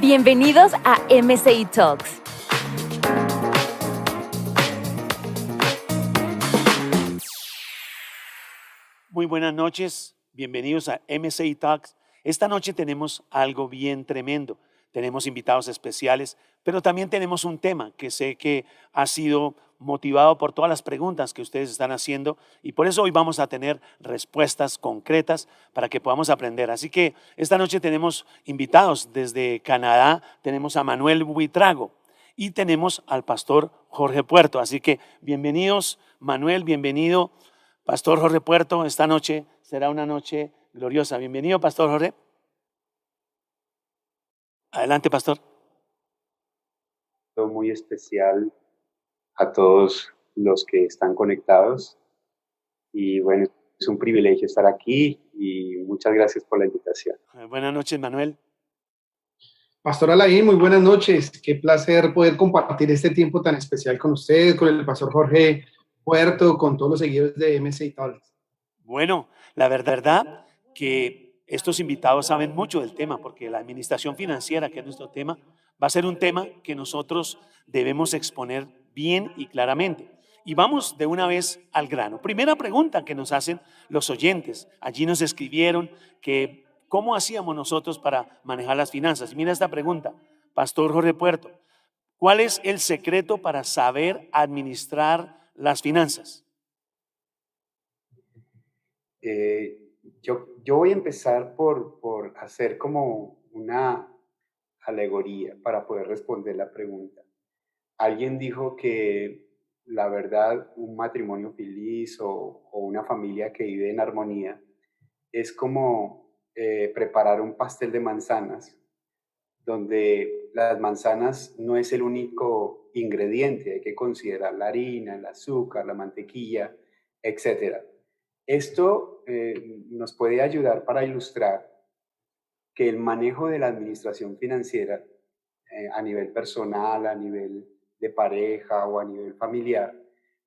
Bienvenidos a MCI Talks. Muy buenas noches, bienvenidos a MCI Talks. Esta noche tenemos algo bien tremendo. Tenemos invitados especiales, pero también tenemos un tema que sé que ha sido motivado por todas las preguntas que ustedes están haciendo y por eso hoy vamos a tener respuestas concretas para que podamos aprender. Así que esta noche tenemos invitados desde Canadá, tenemos a Manuel Buitrago y tenemos al pastor Jorge Puerto. Así que bienvenidos, Manuel, bienvenido, pastor Jorge Puerto. Esta noche será una noche gloriosa. Bienvenido, pastor Jorge. Adelante, pastor. Muy especial a todos los que están conectados y bueno, es un privilegio estar aquí y muchas gracias por la invitación. Buenas noches, Manuel. Pastor Alain, muy buenas noches. Qué placer poder compartir este tiempo tan especial con usted, con el pastor Jorge Puerto, con todos los seguidores de MCI Talks. Bueno, la verdad que estos invitados saben mucho del tema, porque la administración financiera, que es nuestro tema, va a ser un tema que nosotros debemos exponer bien y claramente. Y vamos de una vez al grano. Primera pregunta que nos hacen los oyentes. Allí nos escribieron que cómo hacíamos nosotros para manejar las finanzas. Y mira esta pregunta, pastor Jorge Puerto, ¿cuál es el secreto para saber administrar las finanzas? Yo voy a empezar por hacer como una alegoría para poder responder la pregunta. Alguien dijo que la verdad, un matrimonio feliz o una familia que vive en armonía es como preparar un pastel de manzanas, donde las manzanas no es el único ingrediente, hay que considerar la harina, el azúcar, la mantequilla, etc. Esto nos puede ayudar para ilustrar que el manejo de la administración financiera a nivel personal, a nivel de pareja o a nivel familiar,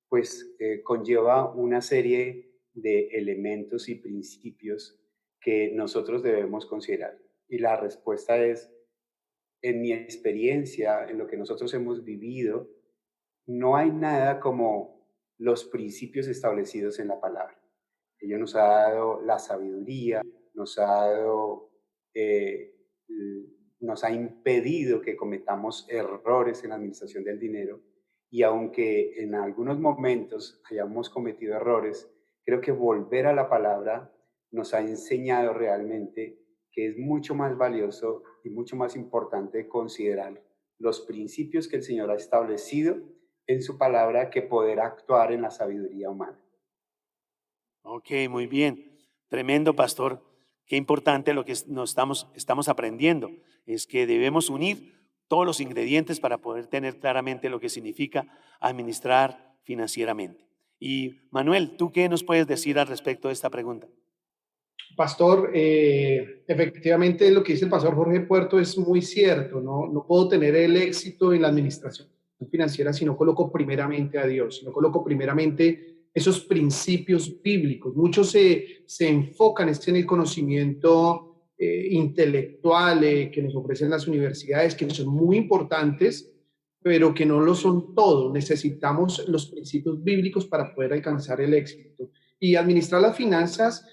pues conlleva una serie de elementos y principios que nosotros debemos considerar. Y la respuesta es, en mi experiencia, en lo que nosotros hemos vivido, no hay nada como los principios establecidos en la palabra. Ella nos ha dado la sabiduría, nos ha dado, nos ha impedido que cometamos errores en la administración del dinero. Y aunque en algunos momentos hayamos cometido errores, creo que volver a la palabra nos ha enseñado realmente que es mucho más valioso y mucho más importante considerar los principios que el Señor ha establecido en su palabra que poder actuar en la sabiduría humana. Ok, muy bien. Tremendo, pastor. Qué importante lo que nos estamos aprendiendo. Es que debemos unir todos los ingredientes para poder tener claramente lo que significa administrar financieramente. Y Manuel, ¿tú qué nos puedes decir al respecto de esta pregunta? Pastor, efectivamente lo que dice el pastor Jorge Puerto es muy cierto, ¿no? No puedo tener el éxito en la administración financiera si no coloco primeramente a Dios, si no coloco primeramente esos principios bíblicos. Muchos se enfocan en el conocimiento intelectual que nos ofrecen las universidades, que son muy importantes, pero que no lo son todo. Necesitamos los principios bíblicos para poder alcanzar el éxito. Y administrar las finanzas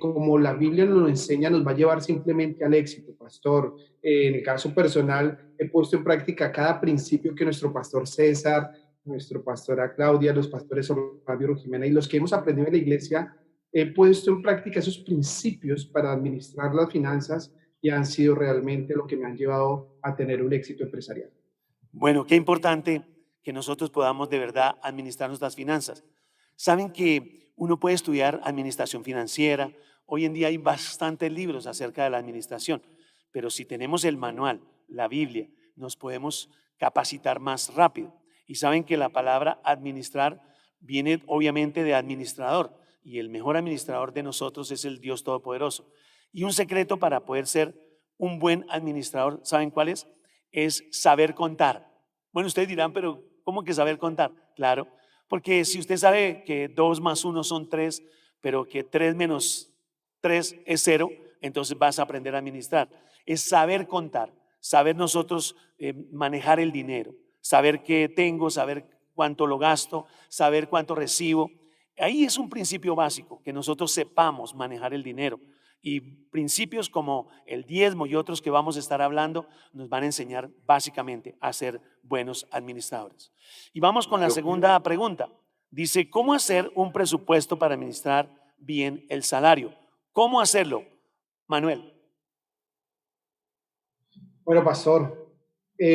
como la Biblia nos lo enseña, nos va a llevar simplemente al éxito, pastor. En el caso personal, he puesto en práctica cada principio que nuestro pastor César, nuestra pastora Claudia, los pastores Fabio Jimena y los que hemos aprendido en la iglesia, he puesto en práctica esos principios para administrar las finanzas y han sido realmente lo que me han llevado a tener un éxito empresarial. Bueno, qué importante que nosotros podamos de verdad administrar nuestras finanzas. Saben que uno puede estudiar administración financiera. Hoy en día hay bastantes libros acerca de la administración, pero si tenemos el manual, la Biblia, nos podemos capacitar más rápido. Y saben que la palabra administrar viene obviamente de administrador, y el mejor administrador de nosotros es el Dios Todopoderoso. Y un secreto para poder ser un buen administrador, ¿saben cuál es? Es saber contar. Bueno, ustedes dirán, pero ¿cómo que saber contar? Claro, porque si usted sabe que 2 más 1 son 3, pero que 3 menos 3 es 0, entonces vas a aprender a administrar. Es saber contar, saber nosotros manejar el dinero, saber qué tengo, saber cuánto lo gasto, saber cuánto recibo. Ahí es un principio básico, que nosotros sepamos manejar el dinero. Y principios como el diezmo y otros que vamos a estar hablando nos van a enseñar básicamente a ser buenos administradores. Y vamos con la segunda pregunta. Dice, ¿cómo hacer un presupuesto para administrar bien el salario? ¿Cómo hacerlo, Manuel? Bueno, pastor,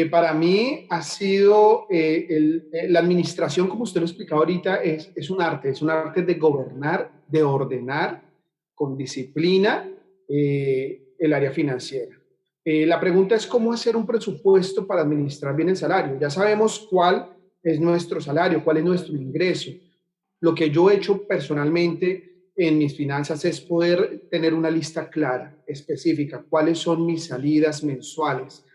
para mí ha sido la administración, como usted lo explicaba ahorita, es un arte de gobernar, de ordenar con disciplina el área financiera. La pregunta es cómo hacer un presupuesto para administrar bien el salario. Ya sabemos cuál es nuestro salario, cuál es nuestro ingreso. Lo que yo he hecho personalmente en mis finanzas es poder tener una lista clara, específica, cuáles son mis salidas mensuales.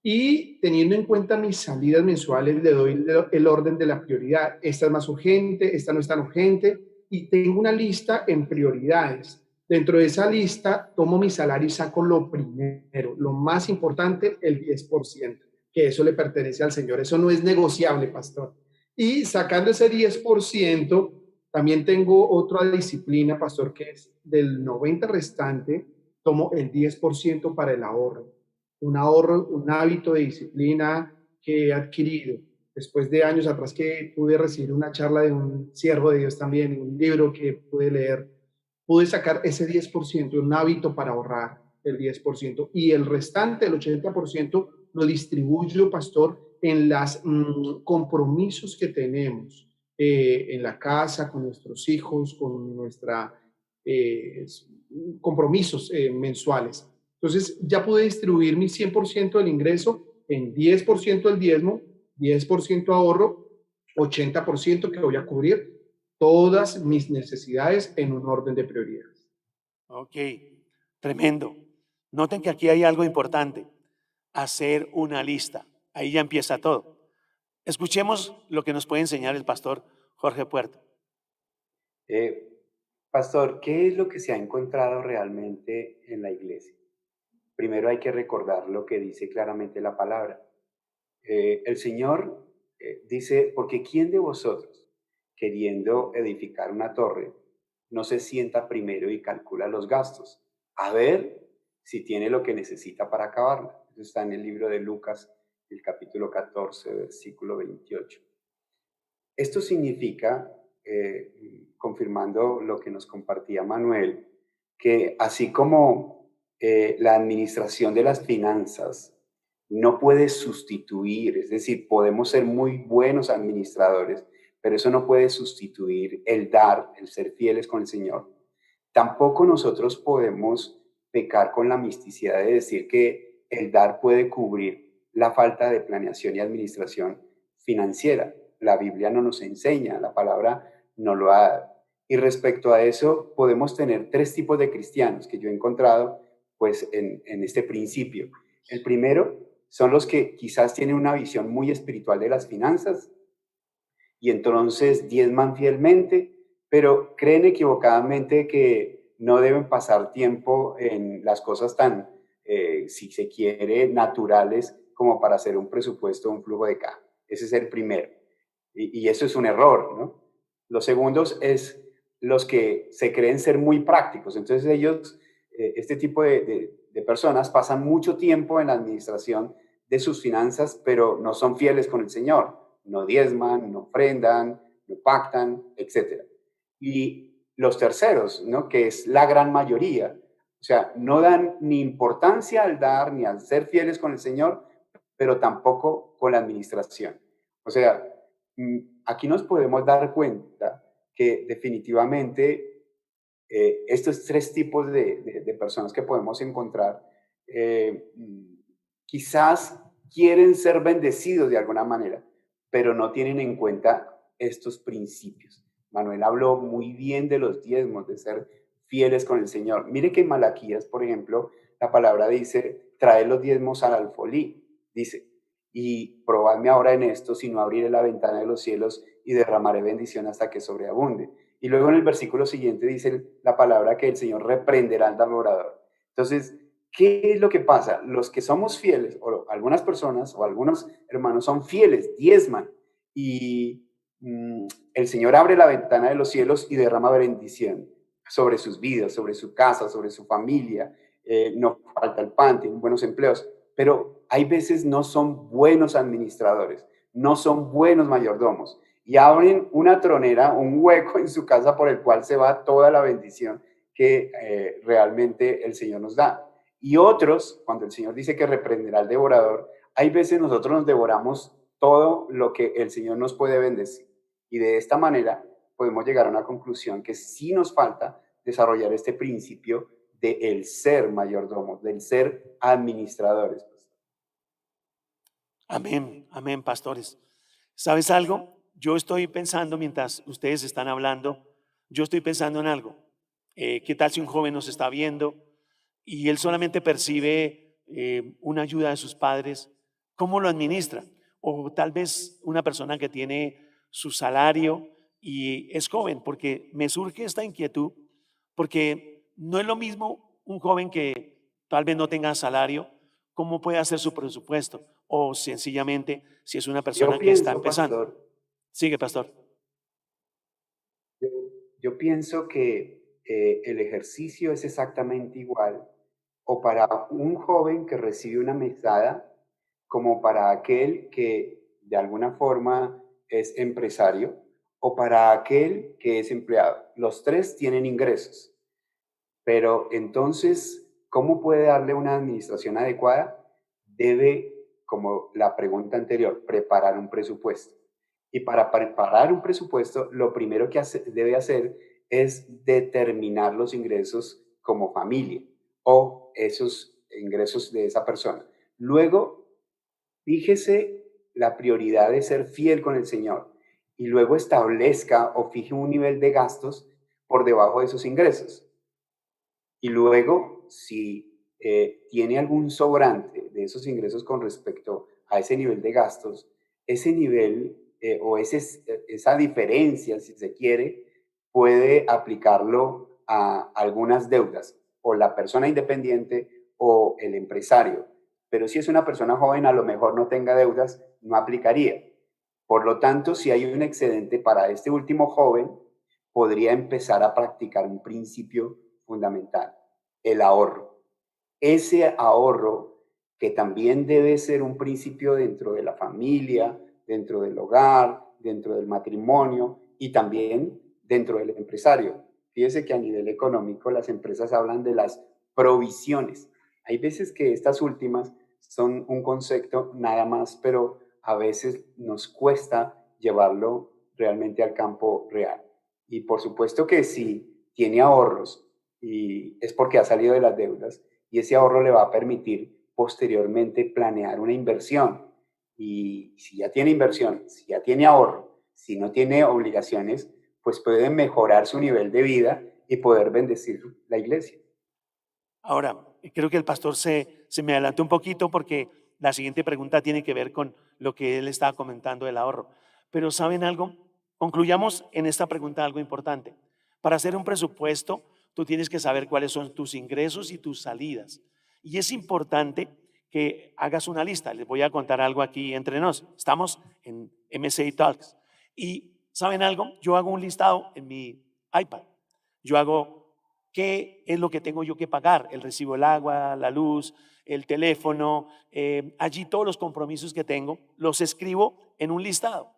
Y teniendo en cuenta mis salidas mensuales, le doy el orden de la prioridad. Esta es más urgente, esta no es tan urgente. Y tengo una lista en prioridades. Dentro de esa lista, tomo mi salario y saco lo primero, lo más importante, el 10%, que eso le pertenece al Señor. Eso no es negociable, pastor. Y sacando ese 10%, también tengo otra disciplina, pastor, que es del 90 restante, tomo el 10% para el ahorro. Un ahorro, un hábito de disciplina que he adquirido después de años atrás que pude recibir una charla de un siervo de Dios también, un libro que pude leer, pude sacar ese 10%, un hábito para ahorrar el 10%, y el restante, el 80%, lo distribuyo, pastor, en los compromisos que tenemos en la casa, con nuestros hijos, con nuestra compromisos mensuales. Entonces, ya pude distribuir mi 100% del ingreso en 10% del diezmo, 10% ahorro, 80% que voy a cubrir todas mis necesidades en un orden de prioridades. Ok, tremendo. Noten que aquí hay algo importante, hacer una lista. Ahí ya empieza todo. Escuchemos lo que nos puede enseñar el pastor Jorge Puerto. Eh, Pastor, ¿qué es lo que se ha encontrado realmente en la iglesia? Primero hay que recordar lo que dice claramente la palabra. El Señor dice, porque ¿quién de vosotros, queriendo edificar una torre, no se sienta primero y calcula los gastos? A ver si tiene lo que necesita para acabarla. Eso está en el libro de Lucas, el capítulo 14, versículo 28. Esto significa, confirmando lo que nos compartía Manuel, que así como la administración de las finanzas no puede sustituir, es decir, podemos ser muy buenos administradores, pero eso no puede sustituir el dar, el ser fieles con el Señor. Tampoco nosotros podemos pecar con la misticidad de decir que el dar puede cubrir la falta de planeación y administración financiera. La Biblia no nos enseña, la palabra no lo ha dado. Y respecto a eso, podemos tener tres tipos de cristianos que yo he encontrado pues en este principio. El primero son los que quizás tienen una visión muy espiritual de las finanzas y entonces diezman fielmente, pero creen equivocadamente que no deben pasar tiempo en las cosas tan, si se quiere, naturales como para hacer un presupuesto, un flujo de caja. Ese es el primero. Y eso es un error, ¿no? Los segundos es los que se creen ser muy prácticos. Entonces ellos, este tipo de personas pasan mucho tiempo en la administración de sus finanzas, pero no son fieles con el Señor. No diezman, no ofrendan, no pactan, etc. Y los terceros, ¿no? Que es la gran mayoría. O sea, no dan ni importancia al dar ni al ser fieles con el Señor, pero tampoco con la administración. O sea, aquí nos podemos dar cuenta que definitivamente estos tres tipos de personas que podemos encontrar quizás quieren ser bendecidos de alguna manera, pero no tienen en cuenta estos principios. Manuel habló muy bien de los diezmos, de ser fieles con el Señor. Mire que en Malaquías, por ejemplo, la palabra dice, trae los diezmos al alfolí, dice, y probadme ahora en esto, si no abriré la ventana de los cielos y derramaré bendición hasta que sobreabunde. Y luego en el versículo siguiente dice la palabra que el Señor reprenderá al devorador. Entonces, ¿qué es lo que pasa? Los que somos fieles, o algunas personas o algunos hermanos son fieles, diezman, y el Señor abre la ventana de los cielos y derrama bendición sobre sus vidas, sobre su casa, sobre su familia. No falta el pan, tienen buenos empleos, pero hay veces no son buenos administradores, no son buenos mayordomos y abren una tronera, un hueco en su casa por el cual se va toda la bendición que realmente el Señor nos da. Y otros, cuando el Señor dice que reprenderá al devorador, hay veces nosotros nos devoramos todo lo que el Señor nos puede bendecir. Y de esta manera podemos llegar a una conclusión que sí nos falta desarrollar este principio del ser mayordomos, del ser administradores. Amén, amén, pastores. ¿Sabes algo? Yo estoy pensando, mientras ustedes están hablando, yo estoy pensando en algo. ¿Qué tal si un joven nos está viendo y él solamente percibe una ayuda de sus padres? ¿Cómo lo administra? O tal vez una persona que tiene su salario y es joven, porque me surge esta inquietud, porque no es lo mismo un joven que tal vez no tenga salario, cómo puede hacer su presupuesto, o sencillamente si es una Yo persona que está pienso, empezando. pastor, Sigue, pastor. yo, yo pienso que el ejercicio es exactamente igual o para un joven que recibe una mesada como para aquel que de alguna forma es empresario o para aquel que es empleado. Los tres tienen ingresos, pero entonces, ¿cómo puede darle una administración adecuada? Debe, como la pregunta anterior, preparar un presupuesto. Y para preparar un presupuesto, lo primero que debe hacer es determinar los ingresos como familia o esos ingresos de esa persona. Luego, fíjese la prioridad de ser fiel con el Señor y luego establezca o fije un nivel de gastos por debajo de esos ingresos. Y luego, si tiene algún sobrante de esos ingresos con respecto a ese nivel de gastos, ese nivel esa diferencia, si se quiere, puede aplicarlo a algunas deudas, o la persona independiente o el empresario. Pero si es una persona joven, a lo mejor no tenga deudas, no aplicaría. Por lo tanto, si hay un excedente para este último joven, podría empezar a practicar un principio fundamental, el ahorro. Ese ahorro que también debe ser un principio dentro de la familia, dentro del hogar, dentro del matrimonio y también dentro del empresario. Fíjese que a nivel económico las empresas hablan de las provisiones. Hay veces que estas últimas son un concepto nada más, pero a veces nos cuesta llevarlo realmente al campo real. Y por supuesto que si tiene ahorros y es porque ha salido de las deudas y ese ahorro le va a permitir posteriormente planear una inversión. Y si ya tiene inversión, si ya tiene ahorro, si no tiene obligaciones, pues puede mejorar su nivel de vida y poder bendecir la iglesia. Ahora, creo que el pastor se me adelantó un poquito porque la siguiente pregunta tiene que ver con lo que él estaba comentando del ahorro. Pero ¿saben algo? Concluyamos en esta pregunta algo importante. Para hacer un presupuesto, tú tienes que saber cuáles son tus ingresos y tus salidas. Y es importante que hagas una lista. Les voy a contar algo aquí entre nos. Estamos en MSI Talks. Y ¿saben algo? Yo hago un listado en mi iPad. Yo hago qué es lo que tengo yo que pagar, el recibo del agua, la luz, el teléfono, allí todos los compromisos que tengo, los escribo en un listado.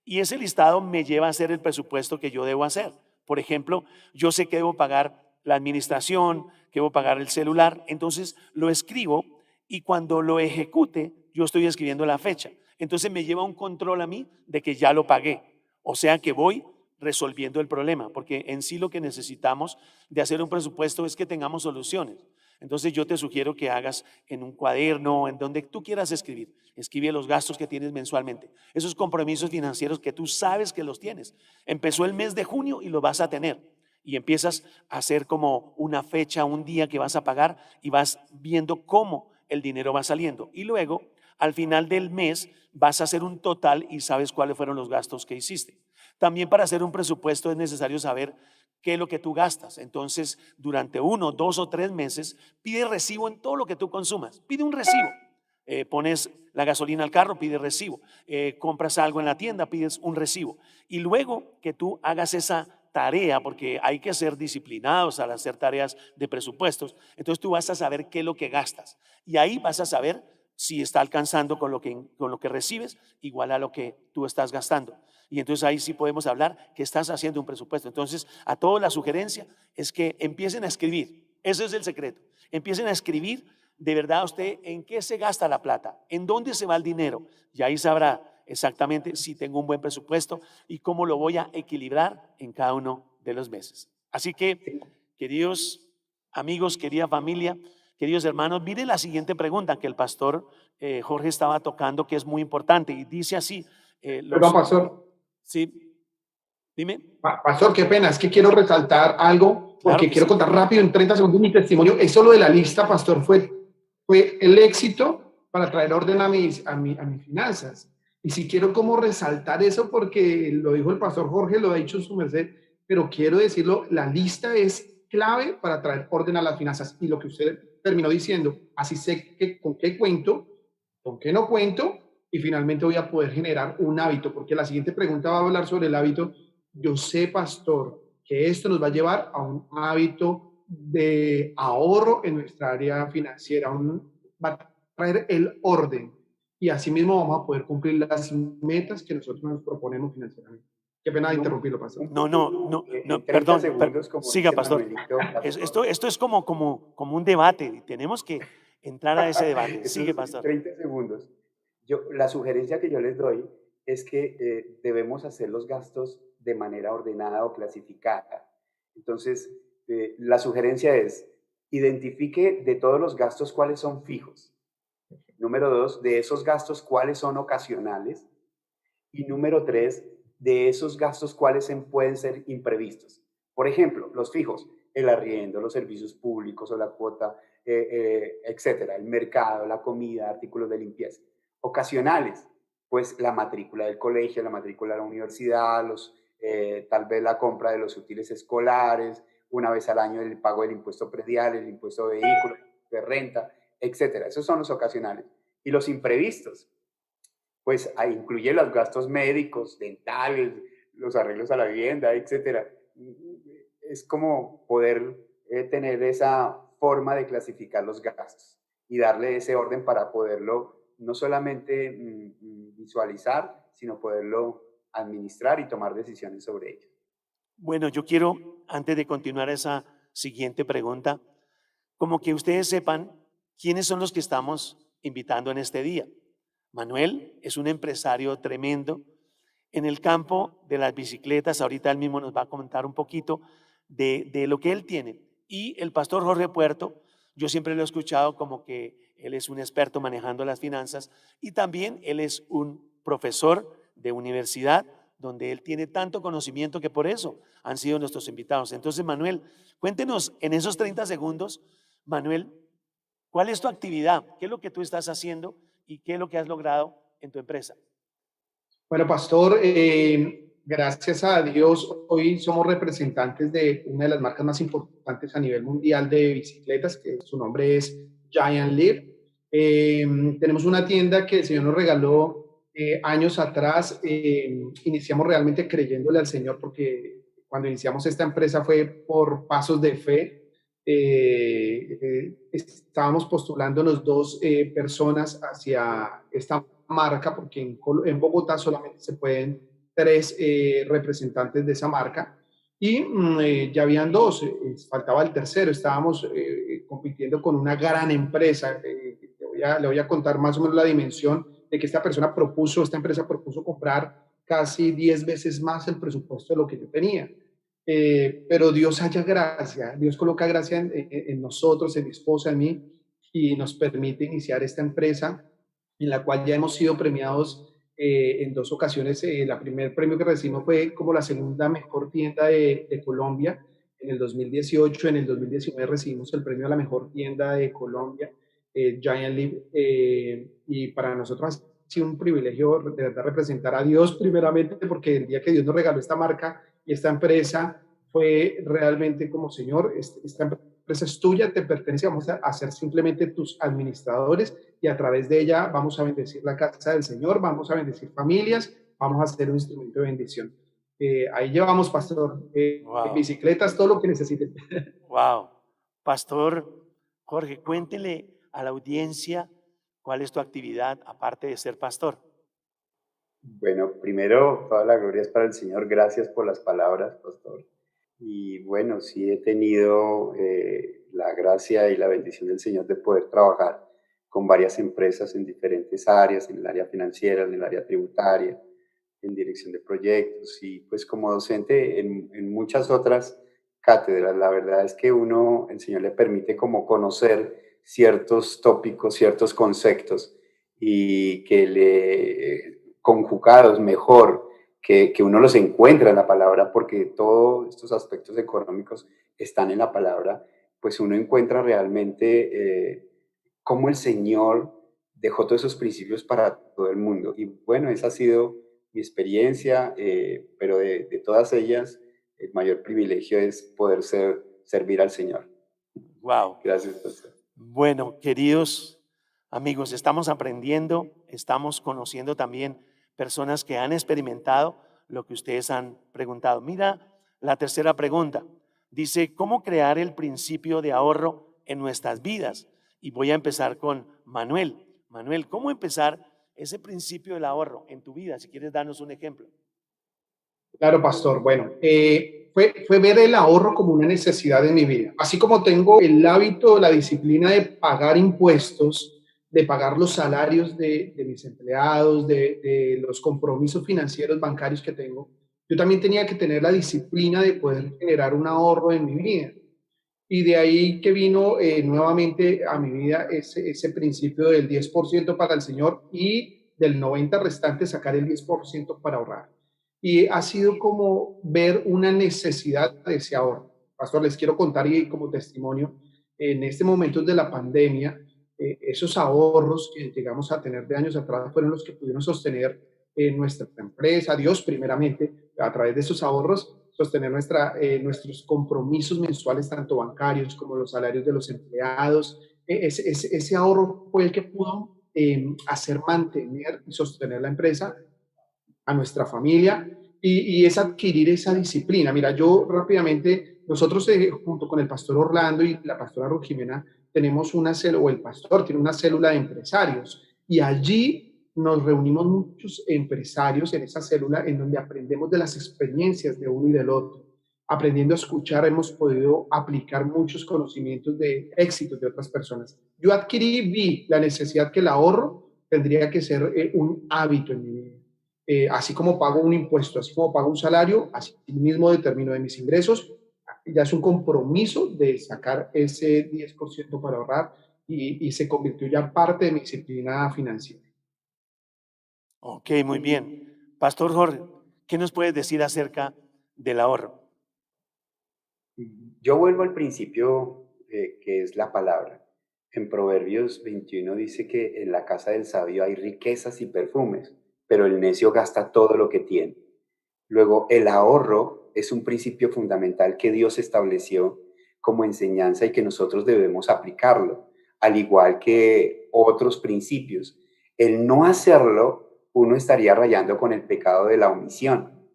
Y ese listado me lleva a hacer el presupuesto que yo debo hacer. Por ejemplo, yo sé que debo pagar la administración, que debo pagar el celular, entonces lo escribo y cuando lo ejecute, yo estoy escribiendo la fecha. Entonces me lleva un control a mí de que ya lo pagué. O sea que voy resolviendo el problema, porque en sí lo que necesitamos de hacer un presupuesto es que tengamos soluciones. Entonces yo te sugiero que hagas en un cuaderno, en donde tú quieras escribir. Escribe los gastos que tienes mensualmente, esos compromisos financieros que tú sabes que los tienes. Empezó el mes de junio y lo vas a tener. Y empiezas a hacer como una fecha, un día que vas a pagar y vas viendo cómo el dinero va saliendo. Y luego, al final del mes, vas a hacer un total y sabes cuáles fueron los gastos que hiciste. También para hacer un presupuesto es necesario saber qué es lo que tú gastas. Entonces, durante 1, 2 o 3 meses, pide recibo en todo lo que tú consumas. Pide un recibo. Pones la gasolina al carro, pide recibo. Compras algo en la tienda, pides un recibo. Y luego que tú hagas esa tarea, porque hay que ser disciplinados al hacer tareas de presupuestos, entonces tú vas a saber qué es lo que gastas. Y ahí vas a saber si está alcanzando con lo que recibes, igual a lo que tú estás gastando. Y entonces ahí sí podemos hablar que estás haciendo un presupuesto. Entonces, a todos la sugerencia es que empiecen a escribir. Ese es el secreto. Empiecen a escribir de verdad usted en qué se gasta la plata, en dónde se va el dinero. Y ahí sabrá exactamente si tengo un buen presupuesto y cómo lo voy a equilibrar en cada uno de los meses. Así que, queridos amigos, querida familia, queridos hermanos, mire la siguiente pregunta que el pastor Jorge estaba tocando, que es muy importante, y dice así. Perdón, pastor. Sí, dime. Pastor, qué pena, es que quiero resaltar algo, Claro porque que quiero sí. contar rápido en 30 segundos mi testimonio. Eso lo de la lista, pastor, fue el éxito para traer orden a mis finanzas. Y si quiero como resaltar eso, porque lo dijo el pastor Jorge, lo ha dicho su merced, pero quiero decirlo, la lista es clave para traer orden a las finanzas. Y lo que usted terminó diciendo, así sé con qué cuento, con qué no cuento, y finalmente voy a poder generar un hábito, porque la siguiente pregunta va a hablar sobre el hábito. Yo sé, pastor, que esto nos va a llevar a un hábito de ahorro en nuestra área financiera, va a traer el orden y asimismo vamos a poder cumplir las metas que nosotros nos proponemos financieramente. Qué pena interrumpirlo, pastor. No, En 30 perdón, segundos, como siga, dice pastor. Manuelito, Esto es como un debate y tenemos que entrar a ese debate. Sigue, estos pastor. 30 segundos. La sugerencia que yo les doy es que debemos hacer los gastos de manera ordenada o clasificada. Entonces, la sugerencia es, identifique de todos los gastos cuáles son fijos. Número 2, de esos gastos cuáles son ocasionales. Y número 3, de esos gastos cuáles pueden ser imprevistos. Por ejemplo, los fijos, el arriendo, los servicios públicos o la cuota, etcétera, el mercado, la comida, artículos de limpieza. Ocasionales, pues la matrícula del colegio, la matrícula de la universidad, tal vez la compra de los útiles escolares, una vez al año el pago del impuesto predial, el impuesto de vehículos, de renta, etcétera. Esos son los ocasionales. Y los imprevistos, pues incluye los gastos médicos, dentales, los arreglos a la vivienda, etcétera. Es como poder tener esa forma de clasificar los gastos y darle ese orden para poderlo no solamente visualizar, sino poderlo administrar y tomar decisiones sobre ello. Bueno, yo quiero, antes de continuar esa siguiente pregunta, como que ustedes sepan quiénes son los que estamos invitando en este día. Manuel es un empresario tremendo en el campo de las bicicletas. Ahorita él mismo nos va a comentar un poquito de lo que él tiene. Y el pastor Jorge Puerto, yo siempre lo he escuchado como que él es un experto manejando las finanzas y también él es un profesor de universidad donde él tiene tanto conocimiento que por eso han sido nuestros invitados. Entonces, Manuel, cuéntenos en esos 30 segundos, Manuel, ¿cuál es tu actividad? ¿Qué es lo que tú estás haciendo y qué es lo que has logrado en tu empresa? Bueno, pastor, gracias a Dios, hoy somos representantes de una de las marcas más importantes a nivel mundial de bicicletas, que su nombre es Giant Leap. Tenemos una tienda que el Señor nos regaló años atrás. Iniciamos realmente creyéndole al Señor, porque cuando iniciamos esta empresa fue por pasos de fe. Estábamos postulándonos dos personas hacia esta marca, porque en Bogotá solamente se pueden 3 representantes de esa marca y ya habían 2, faltaba el tercero. Estábamos compitiendo con una gran empresa. Le voy a contar más o menos la dimensión de que esta empresa propuso comprar casi 10 veces más el presupuesto de lo que yo tenía. Pero Dios haya gracia, Dios coloca gracia en nosotros, en mi esposa, en mí, y nos permite iniciar esta empresa en la cual ya hemos sido premiados en 2 ocasiones. El primer premio que recibimos fue como la segunda mejor tienda de Colombia en el 2018. En el 2019 recibimos el premio a la mejor tienda de Colombia, Giant Leap, y para nosotros ha sido un privilegio de verdad representar a Dios primeramente, porque el día que Dios nos regaló esta marca y esta empresa fue realmente como, Señor, esta empresa es tuya, te pertenece, vamos a ser simplemente tus administradores y a través de ella vamos a bendecir la casa del Señor, vamos a bendecir familias, vamos a ser un instrumento de bendición. Ahí llevamos, pastor, Wow, bicicletas, todo lo que necesiten. wow. Pastor Jorge, cuéntele a la audiencia cuál es tu actividad aparte de ser pastor. Bueno, primero, toda la gloria es para el Señor. Gracias por las palabras, pastor. Y bueno, sí he tenido la gracia y la bendición del Señor de poder trabajar con varias empresas en diferentes áreas, en el área financiera, en el área tributaria, en dirección de proyectos y pues como docente en muchas otras cátedras. La verdad es que el Señor le permite como conocer ciertos tópicos, ciertos conceptos y que conjugados mejor, que uno los encuentra en la palabra, porque todos estos aspectos económicos están en la palabra, pues uno encuentra realmente cómo el Señor dejó todos esos principios para todo el mundo. Y bueno, esa ha sido mi experiencia, pero de todas ellas, el mayor privilegio es poder servir al Señor. Wow. Gracias, pastor. Bueno, queridos amigos, estamos aprendiendo, estamos conociendo también personas que han experimentado lo que ustedes han preguntado. Mira la tercera pregunta. Dice, ¿cómo crear el principio de ahorro en nuestras vidas? Y voy a empezar con Manuel. Manuel, ¿cómo empezar ese principio del ahorro en tu vida? Si quieres darnos un ejemplo. Claro, pastor. Bueno, fue ver el ahorro como una necesidad de mi vida. Así como tengo el hábito, la disciplina de pagar impuestos, de pagar los salarios de mis empleados, de los compromisos financieros bancarios que tengo, yo también tenía que tener la disciplina de poder generar un ahorro en mi vida. Y de ahí que vino nuevamente a mi vida ese principio del 10% para el Señor y del 90% restante sacar el 10% para ahorrar. Y ha sido como ver una necesidad de ese ahorro. Pastor, les quiero contar y como testimonio, en este momento de la pandemia, esos ahorros que llegamos a tener de años atrás fueron los que pudieron sostener nuestra empresa, Dios primeramente, a través de esos ahorros, sostener nuestros compromisos mensuales, tanto bancarios como los salarios de los empleados. Ese ahorro fue el que pudo hacer mantener y sostener la empresa, a nuestra familia, y es adquirir esa disciplina. Mira, yo rápidamente, nosotros junto con el pastor Orlando y la pastora Rujimena tenemos una célula, o el pastor tiene una célula de empresarios, y allí nos reunimos muchos empresarios en esa célula en donde aprendemos de las experiencias de uno y del otro. Aprendiendo a escuchar, hemos podido aplicar muchos conocimientos de éxitos de otras personas. Yo vi la necesidad que el ahorro tendría que ser un hábito en mi vida. Así como pago un impuesto, así como pago un salario, así mismo determino de mis ingresos, ya es un compromiso de sacar ese 10% para ahorrar y se convirtió ya parte de mi disciplina financiera. Ok, muy bien. Pastor Jorge, ¿qué nos puedes decir acerca del ahorro? Yo vuelvo al principio que es la palabra. En Proverbios 21 dice que en la casa del sabio hay riquezas y perfumes, pero el necio gasta todo lo que tiene. Luego, el ahorro es un principio fundamental que Dios estableció como enseñanza y que nosotros debemos aplicarlo, al igual que otros principios. El no hacerlo, uno estaría rayando con el pecado de la omisión,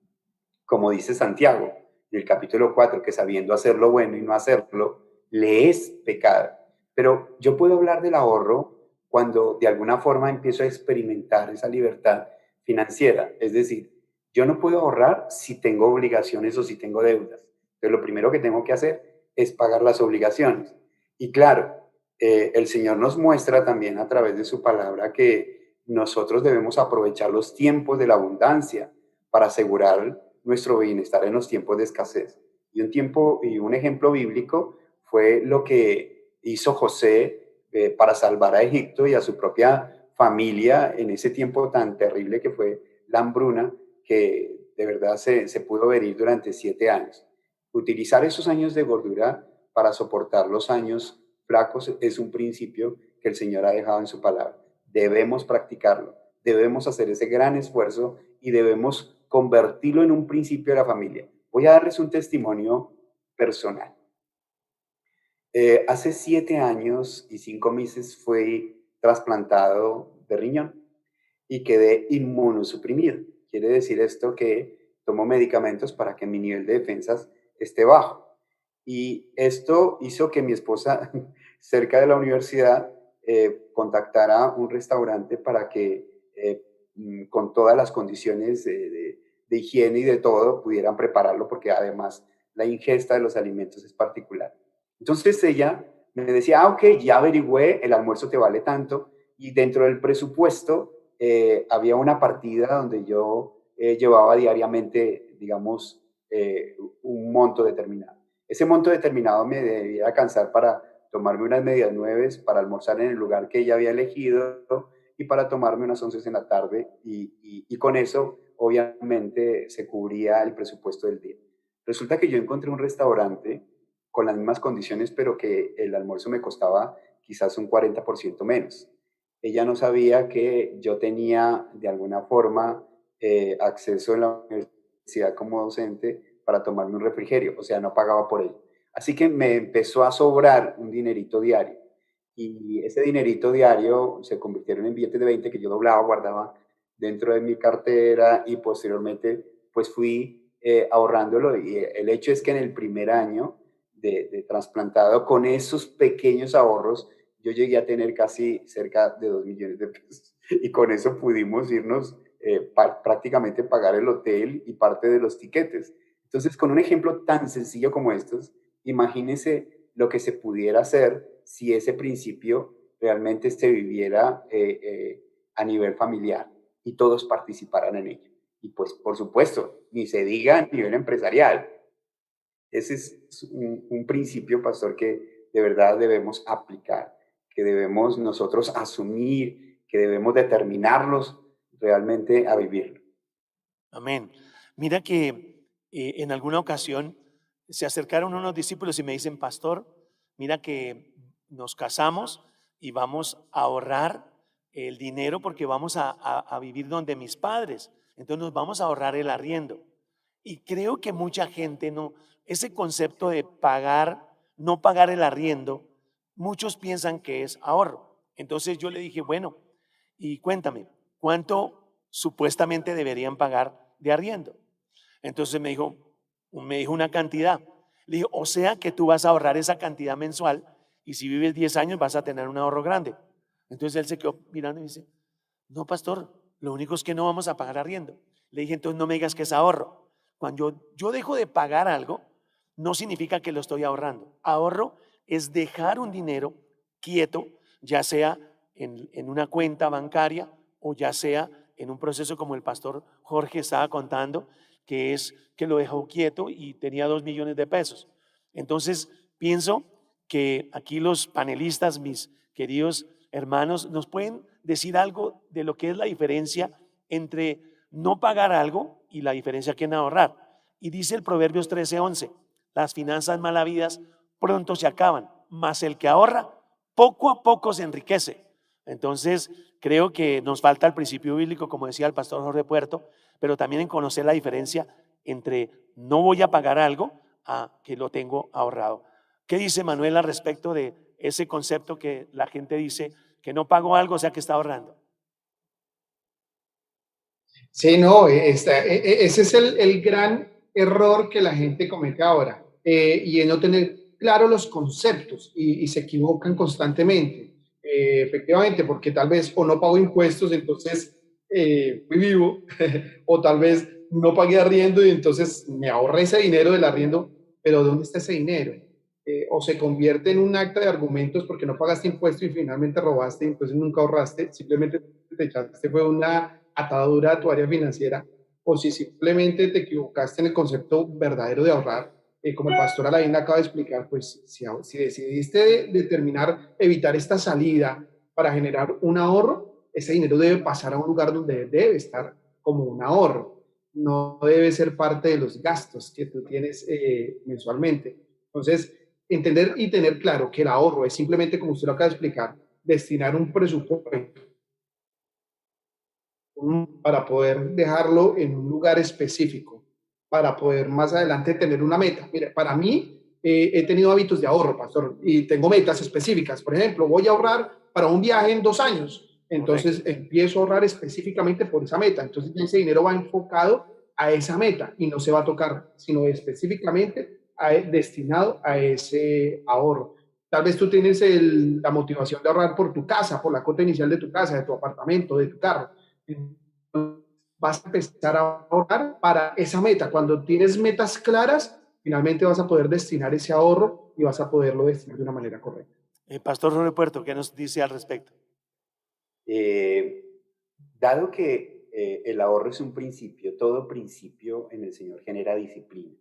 como dice Santiago en el capítulo 4, que sabiendo hacer lo bueno y no hacerlo, le es pecado. Pero yo puedo hablar del ahorro cuando de alguna forma empiezo a experimentar esa libertad financiera. Es decir, yo no puedo ahorrar si tengo obligaciones o si tengo deudas. Entonces, lo primero que tengo que hacer es pagar las obligaciones. Y claro, el Señor nos muestra también a través de su palabra que nosotros debemos aprovechar los tiempos de la abundancia para asegurar nuestro bienestar en los tiempos de escasez. Y un ejemplo bíblico fue lo que hizo José para salvar a Egipto y a su propia familia en ese tiempo tan terrible que fue la hambruna, que de verdad se pudo venir durante 7 años. Utilizar esos años de gordura para soportar los años flacos es un principio que el Señor ha dejado en su palabra. Debemos practicarlo, debemos hacer ese gran esfuerzo y debemos convertirlo en un principio de la familia. Voy a darles un testimonio personal. Hace 7 años y 5 meses fui trasplantado de riñón y quedé inmunosuprimido. Quiere decir esto que tomo medicamentos para que mi nivel de defensas esté bajo. Y esto hizo que mi esposa, cerca de la universidad, contactara un restaurante para que, con todas las condiciones de higiene y de todo, pudieran prepararlo, porque además la ingesta de los alimentos es particular. Entonces ella me decía, ok, ya averigüé, el almuerzo te vale tanto, y dentro del presupuesto había una partida donde yo llevaba diariamente, digamos, un monto determinado. Ese monto determinado me debía alcanzar para tomarme unas medias nueves, para almorzar en el lugar que ella había elegido y para tomarme unas 11 en la tarde, y con eso obviamente se cubría el presupuesto del día. Resulta que yo encontré un restaurante con las mismas condiciones, pero que el almuerzo me costaba quizás un 40% menos. Ella no sabía que yo tenía de alguna forma acceso en la universidad como docente para tomarme un refrigerio, o sea, no pagaba por ello. Así que me empezó a sobrar un dinerito diario, y ese dinerito diario se convirtieron en billetes de 20 que yo doblaba, guardaba dentro de mi cartera, y posteriormente pues fui ahorrándolo, y el hecho es que en el primer año de trasplantado, con esos pequeños ahorros, yo llegué a tener casi cerca de 2 millones de pesos. Y con eso pudimos irnos, prácticamente pagar el hotel y parte de los tiquetes. Entonces, con un ejemplo tan sencillo como estos, imagínense lo que se pudiera hacer si ese principio realmente se viviera a nivel familiar y todos participaran en ello. Y pues, por supuesto, ni se diga a nivel empresarial. Ese es un principio, pastor, que de verdad debemos aplicar, que debemos nosotros asumir, que debemos determinarlos realmente a vivirlo. Amén. Mira que en alguna ocasión se acercaron unos discípulos y me dicen, pastor, mira que nos casamos y vamos a ahorrar el dinero porque vamos a vivir donde mis padres. Entonces nos vamos a ahorrar el arriendo. Y creo que mucha gente no, ese concepto de pagar, no pagar el arriendo, muchos piensan que es ahorro. Entonces yo le dije, bueno, y cuéntame, ¿cuánto supuestamente deberían pagar de arriendo? Entonces me dijo una cantidad. Le dije, o sea que tú vas a ahorrar esa cantidad mensual y si vives 10 años vas a tener un ahorro grande. Entonces él se quedó mirando y dice, no, pastor, lo único es que no vamos a pagar arriendo. Le dije, entonces no me digas que es ahorro. Cuando yo dejo de pagar algo, no significa que lo estoy ahorrando. Ahorro es dejar un dinero quieto, ya sea en una cuenta bancaria o ya sea en un proceso como el pastor Jorge estaba contando, que es que lo dejó quieto y tenía 2 millones de pesos. Entonces, pienso que aquí los panelistas, mis queridos hermanos, nos pueden decir algo de lo que es la diferencia entre no pagar algo y la diferencia que en ahorrar. Y dice el Proverbios 13:11, las finanzas mal habidas pronto se acaban, mas el que ahorra poco a poco se enriquece. Entonces, creo que nos falta el principio bíblico, como decía el pastor Jorge Puerto, pero también en conocer la diferencia entre no voy a pagar algo a que lo tengo ahorrado. ¿Qué dice Manuel al respecto de ese concepto que la gente dice que no pago algo, o sea que está ahorrando? Sí, no, ese es el gran error que la gente comete ahora, y es no tener claro los conceptos y se equivocan constantemente. Efectivamente, porque tal vez o no pago impuestos, entonces fui vivo, o tal vez no pagué arriendo y entonces me ahorré ese dinero del arriendo, pero ¿dónde está ese dinero? O se convierte en un acta de argumentos porque no pagaste impuestos y finalmente robaste, entonces nunca ahorraste, simplemente te echaste, fue una atadura a tu área financiera, o si simplemente te equivocaste en el concepto verdadero de ahorrar, como el pastor Alain acaba de explicar, pues si decidiste determinar evitar esta salida para generar un ahorro, ese dinero debe pasar a un lugar donde debe estar como un ahorro, no debe ser parte de los gastos que tú tienes mensualmente. Entonces, entender y tener claro que el ahorro es simplemente, como usted lo acaba de explicar, destinar un presupuesto para poder dejarlo en un lugar específico. para poder más adelante tener una meta. Mire, para mí he tenido hábitos de ahorro, pastor, y tengo metas específicas. Por ejemplo, voy a ahorrar para un viaje en 2 años. Entonces Correcto. empiezo a ahorrar específicamente por esa meta. Entonces ese dinero va enfocado a esa meta y no se va a tocar, sino específicamente destinado a ese ahorro. Tal vez tú tienes la motivación de ahorrar por tu casa, por la cuota inicial de tu casa, de tu apartamento, de tu carro. Vas a empezar a ahorrar para esa meta. Cuando tienes metas claras, finalmente vas a poder destinar ese ahorro y vas a poderlo destinar de una manera correcta. Pastor Jorge Puerto, ¿qué nos dice al respecto? Eh, Dado que el ahorro es un principio, todo principio en el Señor genera disciplina.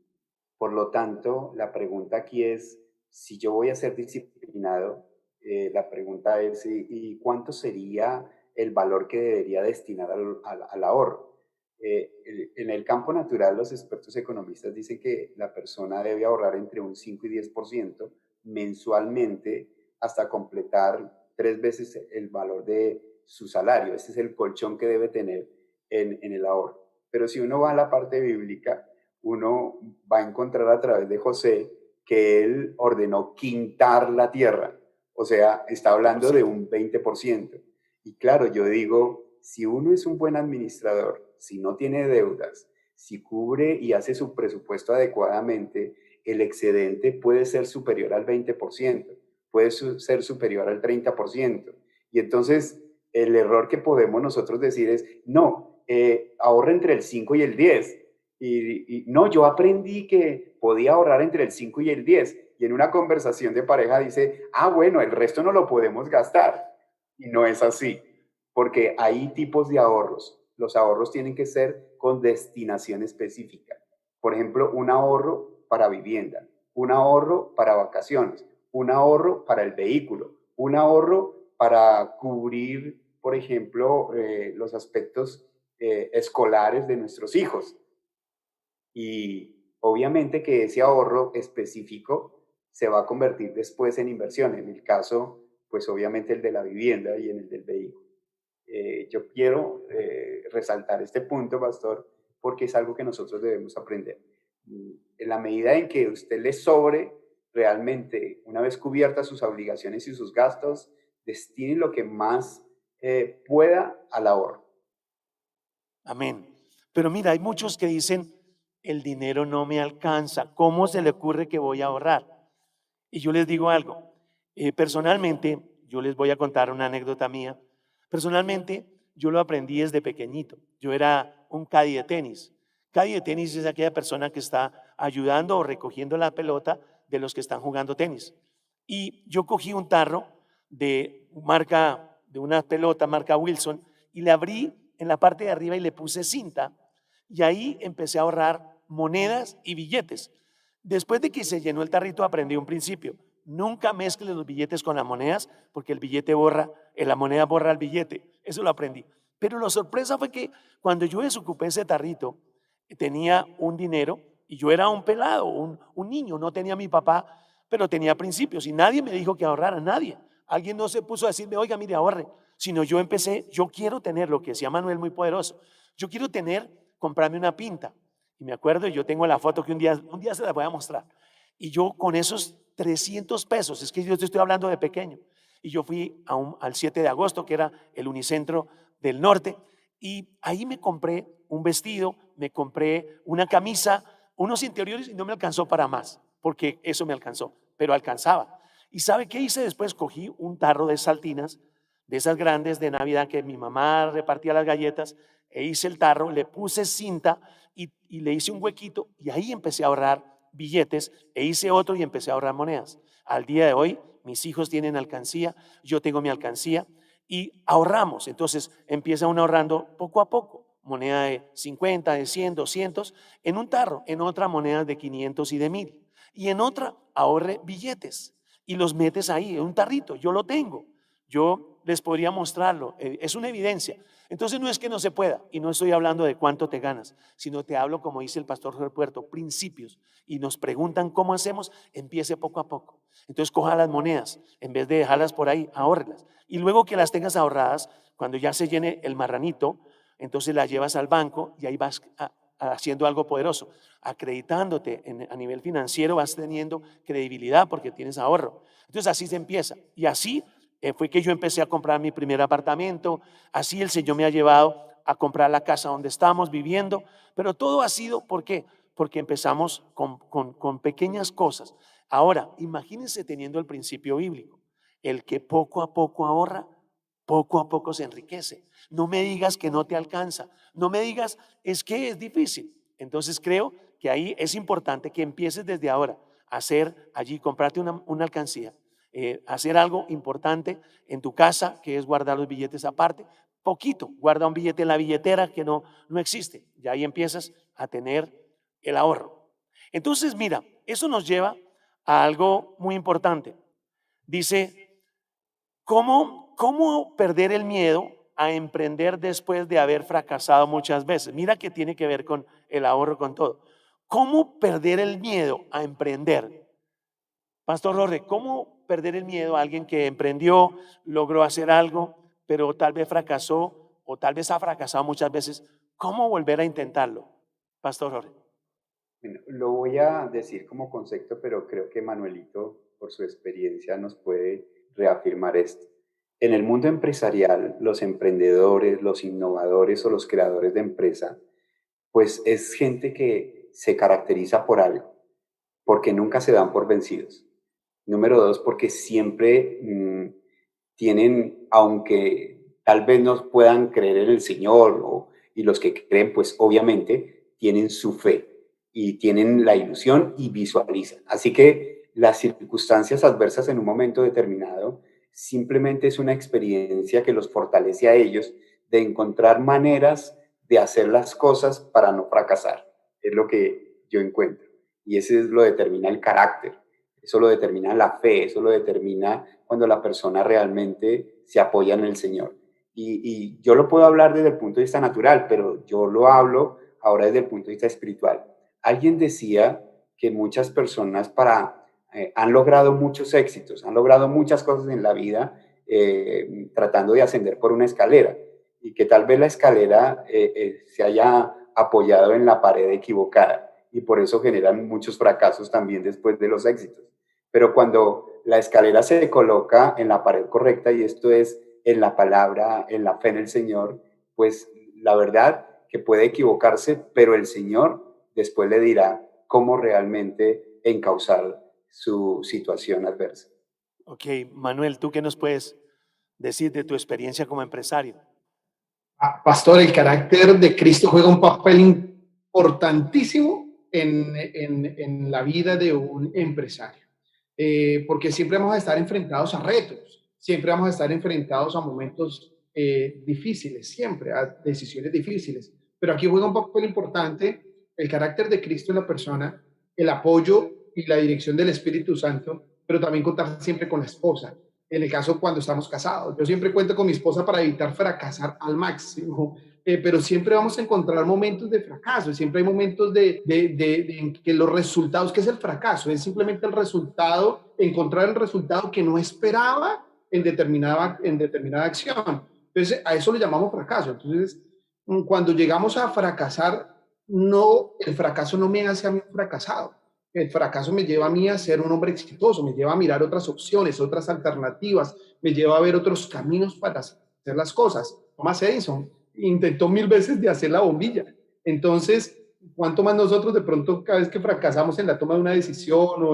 Por lo tanto, la pregunta aquí es, si yo voy a ser disciplinado, la pregunta es, ¿y cuánto sería el valor que debería destinar al ahorro? En el campo natural, los expertos economistas dicen que la persona debe ahorrar entre un 5 y 10% mensualmente hasta completar 3 veces el valor de su salario. Ese es el colchón que debe tener en el ahorro. Pero si uno va a la parte bíblica, uno va a encontrar a través de José que él ordenó quintar la tierra. O sea, está hablando de un 20%. Y claro, yo digo, si uno es un buen administrador, si no tiene deudas, si cubre y hace su presupuesto adecuadamente, el excedente puede ser superior al 20%, puede ser superior al 30%. Y entonces el error que podemos nosotros decir es, no, ahorra entre el 5 y el 10. Y no, yo aprendí que podía ahorrar entre el 5 y el 10. Y en una conversación de pareja dice, bueno, el resto no lo podemos gastar. Y no es así, porque hay tipos de ahorros. Los ahorros tienen que ser con destinación específica. Por ejemplo, un ahorro para vivienda, un ahorro para vacaciones, un ahorro para el vehículo, un ahorro para cubrir, por ejemplo, los aspectos escolares de nuestros hijos. Y obviamente que ese ahorro específico se va a convertir después en inversión. En el caso, pues obviamente el de la vivienda y en el del vehículo. Yo quiero resaltar este punto, pastor, porque es algo que nosotros debemos aprender. En la medida en que usted le sobre realmente, una vez cubiertas sus obligaciones y sus gastos, destine lo que más pueda al ahorro. Amén. Pero mira, hay muchos que dicen, el dinero no me alcanza. ¿Cómo se le ocurre que voy a ahorrar? Y yo les digo algo. Personalmente, yo les voy a contar una anécdota mía. Personalmente, yo lo aprendí desde pequeñito. Yo era un caddy de tenis. Caddy de tenis es aquella persona que está ayudando o recogiendo la pelota de los que están jugando tenis. Y yo cogí un tarro de una pelota marca Wilson y le abrí en la parte de arriba y le puse cinta y ahí empecé a ahorrar monedas y billetes. Después de que se llenó el tarrito aprendí un principio: nunca mezcles los billetes con las monedas porque el billete la moneda borra el billete. Eso lo aprendí. Pero la sorpresa fue que cuando yo desocupé ese tarrito tenía un dinero y yo era un pelado, un niño, no tenía a mi papá, pero tenía principios y nadie me dijo que ahorrara, nadie. Alguien no se puso a decirme, oiga, mire, ahorre, sino yo empecé, yo quiero tener lo que decía Manuel muy poderoso, yo quiero comprarme una pinta. Y me acuerdo, yo tengo la foto que un día se la voy a mostrar. Y yo con esos 300 pesos, es que yo te estoy hablando de pequeño, y yo fui al 7 de agosto, que era el Unicentro del Norte, y ahí me compré un vestido, me compré una camisa, unos interiores y no me alcanzó para más, porque eso me alcanzó, pero alcanzaba. ¿Y sabe qué hice después? Cogí un tarro de saltinas, de esas grandes de Navidad que mi mamá repartía las galletas, e hice el tarro, le puse cinta y le hice un huequito y ahí empecé a ahorrar billetes e hice otro y empecé a ahorrar monedas. Al día de hoy, mis hijos tienen alcancía, yo tengo mi alcancía y ahorramos. Entonces empieza uno ahorrando poco a poco, moneda de 50, de 100, 200, en un tarro, en otra moneda de 500 y de 1000. Y en otra ahorre billetes y los metes ahí, en un tarrito, yo lo tengo. Yo les podría mostrarlo, es una evidencia. Entonces no es que no se pueda, y no estoy hablando de cuánto te ganas, sino te hablo, como dice el pastor Jorge Puerto, principios. Y nos preguntan cómo hacemos, empiece poco a poco. Entonces coja las monedas, en vez de dejarlas por ahí, ahórrelas. Y luego que las tengas ahorradas, cuando ya se llene el marranito, entonces las llevas al banco y ahí vas haciendo algo poderoso, acreditándote a nivel financiero, vas teniendo credibilidad porque tienes ahorro. Entonces así se empieza. Y así fue que yo empecé a comprar mi primer apartamento, así el Señor me ha llevado a comprar la casa donde estamos viviendo, pero todo ha sido, ¿por qué? Porque empezamos con pequeñas cosas. Ahora, imagínense teniendo el principio bíblico, el que poco a poco ahorra, poco a poco se enriquece. No me digas que no te alcanza, no me digas, es que es difícil. Entonces creo que ahí es importante que empieces desde ahora a hacer allí, comprarte una alcancía, hacer algo importante en tu casa, que es guardar los billetes aparte, poquito, guarda un billete en la billetera que no existe, y ahí empiezas a tener el ahorro. Entonces, mira, eso nos lleva a algo muy importante. Dice, ¿cómo perder el miedo a emprender después de haber fracasado muchas veces? Mira que tiene que ver con el ahorro, con todo. ¿Cómo perder el miedo a emprender? Pastor Jorge, ¿cómo perder el miedo a alguien que emprendió, logró hacer algo, pero tal vez fracasó o tal vez ha fracasado muchas veces? ¿Cómo volver a intentarlo? Pastor Jorge. Bueno, lo voy a decir como concepto, pero creo que Manuelito, por su experiencia, nos puede reafirmar esto. En el mundo empresarial, los emprendedores, los innovadores o los creadores de empresa, pues es gente que se caracteriza por algo, porque nunca se dan por vencidos. Número dos, porque siempre tienen, aunque tal vez no puedan creer en el Señor, y los que creen, pues obviamente tienen su fe y tienen la ilusión y visualizan. Así que las circunstancias adversas en un momento determinado simplemente es una experiencia que los fortalece a ellos de encontrar maneras de hacer las cosas para no fracasar. Es lo que yo encuentro. Y eso es lo determina el carácter. Eso lo determina la fe, eso lo determina cuando la persona realmente se apoya en el Señor. Y yo lo puedo hablar desde el punto de vista natural, pero yo lo hablo ahora desde el punto de vista espiritual. Alguien decía que muchas personas han logrado muchos éxitos, han logrado muchas cosas en la vida tratando de ascender por una escalera y que tal vez la escalera se haya apoyado en la pared equivocada y por eso generan muchos fracasos también después de los éxitos. Pero cuando la escalera se coloca en la pared correcta, y esto es en la palabra, en la fe en el Señor, pues la verdad que puede equivocarse, pero el Señor después le dirá cómo realmente encauzar su situación adversa. Ok, Manuel, ¿tú qué nos puedes decir de tu experiencia como empresario? Pastor, el carácter de Cristo juega un papel importantísimo en la vida de un empresario, porque siempre vamos a estar enfrentados a retos, siempre vamos a estar enfrentados a momentos difíciles, siempre a decisiones difíciles, pero aquí juega un papel importante el carácter de Cristo en la persona, el apoyo y la dirección del Espíritu Santo, pero también contar siempre con la esposa en el caso cuando estamos casados. Yo siempre cuento con mi esposa para evitar fracasar al máximo, pero siempre vamos a encontrar momentos de fracaso, siempre hay momentos en que los resultados, ¿qué es el fracaso? Es simplemente el resultado, encontrar el resultado que no esperaba en determinada acción. Entonces, a eso le llamamos fracaso. Entonces, cuando llegamos a fracasar, no, el fracaso no me hace a mí un fracasado. El fracaso me lleva a mí a ser un hombre exitoso, me lleva a mirar otras opciones, otras alternativas, me lleva a ver otros caminos para hacer las cosas. Thomas Edison intentó 1000 veces de hacer la bombilla. Entonces, ¿cuánto más nosotros de pronto cada vez que fracasamos en la toma de una decisión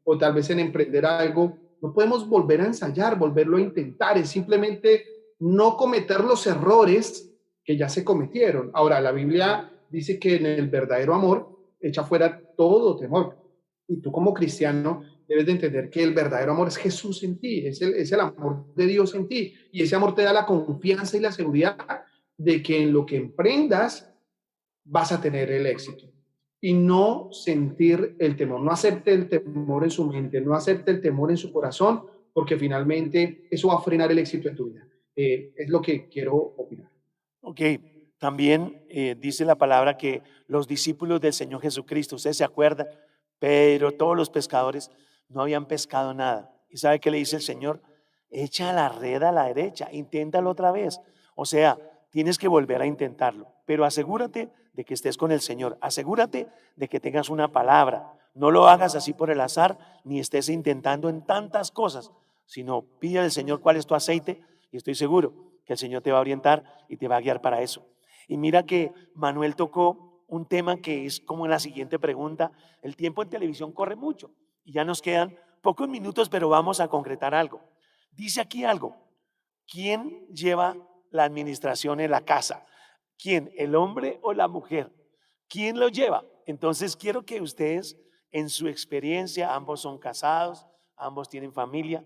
o tal vez en emprender algo, no podemos volver a ensayar, volverlo a intentar? Es simplemente no cometer los errores que ya se cometieron. Ahora, la Biblia dice que en el verdadero amor echa fuera todo temor. Y tú como cristiano debes de entender que el verdadero amor es Jesús en ti, es el amor de Dios en ti. Y ese amor te da la confianza y la seguridad de que en lo que emprendas vas a tener el éxito. Y no sentir el temor, no acepte el temor en su mente, no acepte el temor en su corazón, porque finalmente eso va a frenar el éxito en tu vida. Es lo que quiero opinar. Ok, también dice la palabra que los discípulos del Señor Jesucristo, ustedes se acuerdan, pero todos los pescadores no habían pescado nada. ¿Y sabe qué le dice el Señor? Echa la red a la derecha, inténtalo otra vez. O sea, tienes que volver a intentarlo, pero asegúrate de que estés con el Señor. Asegúrate de que tengas una palabra. No lo hagas así por el azar, ni estés intentando en tantas cosas, sino pide al Señor cuál es tu aceite y estoy seguro que el Señor te va a orientar y te va a guiar para eso. Y mira que Manuel tocó un tema que es como la siguiente pregunta. El tiempo en televisión corre mucho y ya nos quedan pocos minutos, pero vamos a concretar algo. Dice aquí algo. ¿Quién lleva la administración en la casa? ¿Quién? ¿El hombre o la mujer? ¿Quién lo lleva? Entonces quiero que ustedes, en su experiencia, ambos son casados, ambos tienen familia,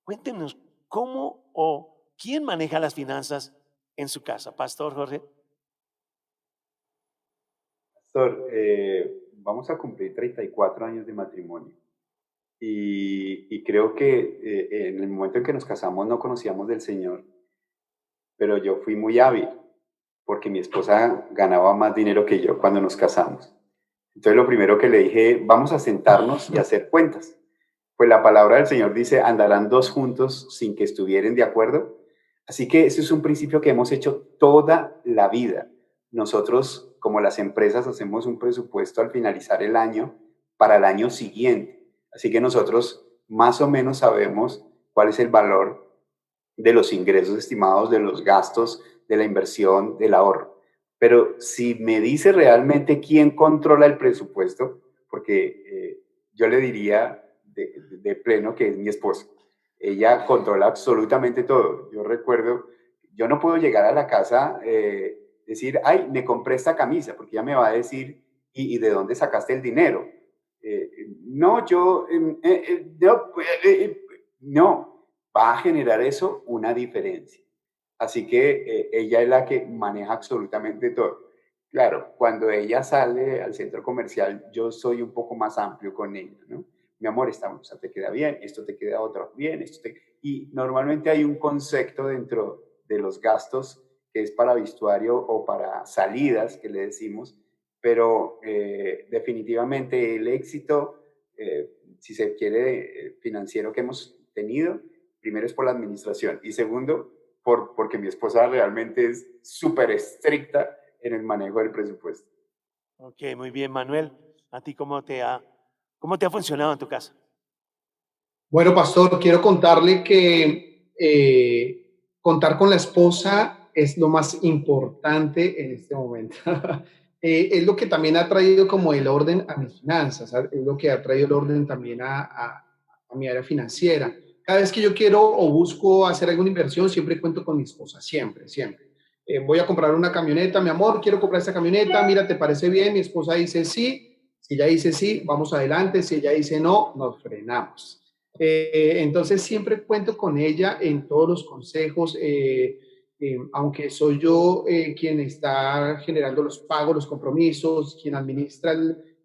cuéntenos cómo o quién maneja las finanzas en su casa. Pastor Jorge. Pastor, vamos a cumplir 34 años de matrimonio y creo que en el momento en que nos casamos no conocíamos del Señor, pero yo fui muy hábil porque mi esposa ganaba más dinero que yo cuando nos casamos. Entonces lo primero que le dije, vamos a sentarnos y hacer cuentas. Pues la palabra del Señor dice, andarán dos juntos sin que estuvieren de acuerdo. Así que ese es un principio que hemos hecho toda la vida. Nosotros, como las empresas, hacemos un presupuesto al finalizar el año para el año siguiente. Así que nosotros más o menos sabemos cuál es el valor de los ingresos estimados, de los gastos, de la inversión, del ahorro. Pero si me dice realmente quién controla el presupuesto, porque yo le diría de pleno que es mi esposa. Ella controla absolutamente todo. Yo recuerdo, yo no puedo llegar a la casa, decir, ay, me compré esta camisa, porque ella me va a decir, ¿y de dónde sacaste el dinero? No, yo, no, va a generar eso una diferencia. Así que ella es la que maneja absolutamente todo. Claro, cuando ella sale al centro comercial, yo soy un poco más amplio con ella, ¿no? Mi amor, esta blusa te queda bien, esto te queda otro bien, y normalmente hay un concepto dentro de los gastos que es para vestuario o para salidas, que le decimos, pero definitivamente el éxito, si se quiere, financiero que hemos tenido, primero es por la administración y segundo, porque mi esposa realmente es súper estricta en el manejo del presupuesto. Ok, muy bien, Manuel. ¿A ti cómo te ha funcionado en tu casa? Bueno, pastor, quiero contarle que contar con la esposa es lo más importante en este momento. Es lo que también ha traído como el orden a mis finanzas, ¿sabes? Es lo que ha traído el orden también a mi área financiera. Cada vez que yo quiero o busco hacer alguna inversión, siempre cuento con mi esposa, siempre, siempre. Voy a comprar una camioneta, mi amor, quiero comprar esta camioneta, mira, ¿te parece bien? Mi esposa dice sí, si ella dice sí, vamos adelante, si ella dice no, nos frenamos. Entonces siempre cuento con ella en todos los consejos, aunque soy yo quien está generando los pagos, los compromisos, quien administra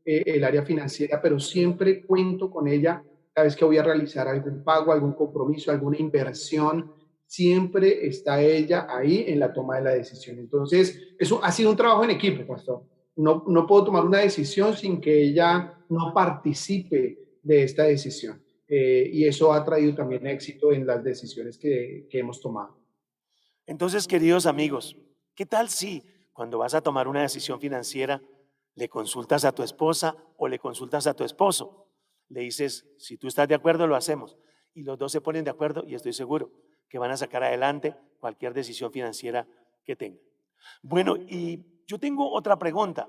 el área financiera, pero siempre cuento con ella cada vez que voy a realizar algún pago, algún compromiso, alguna inversión, siempre está ella ahí en la toma de la decisión. Entonces, eso ha sido un trabajo en equipo, pastor. No puedo tomar una decisión sin que ella no participe de esta decisión. Y eso ha traído también éxito en las decisiones que hemos tomado. Entonces, queridos amigos, ¿qué tal si cuando vas a tomar una decisión financiera le consultas a tu esposa o le consultas a tu esposo? Le dices, si tú estás de acuerdo, lo hacemos. Y los dos se ponen de acuerdo y estoy seguro que van a sacar adelante cualquier decisión financiera que tengan. Bueno, y yo tengo otra pregunta.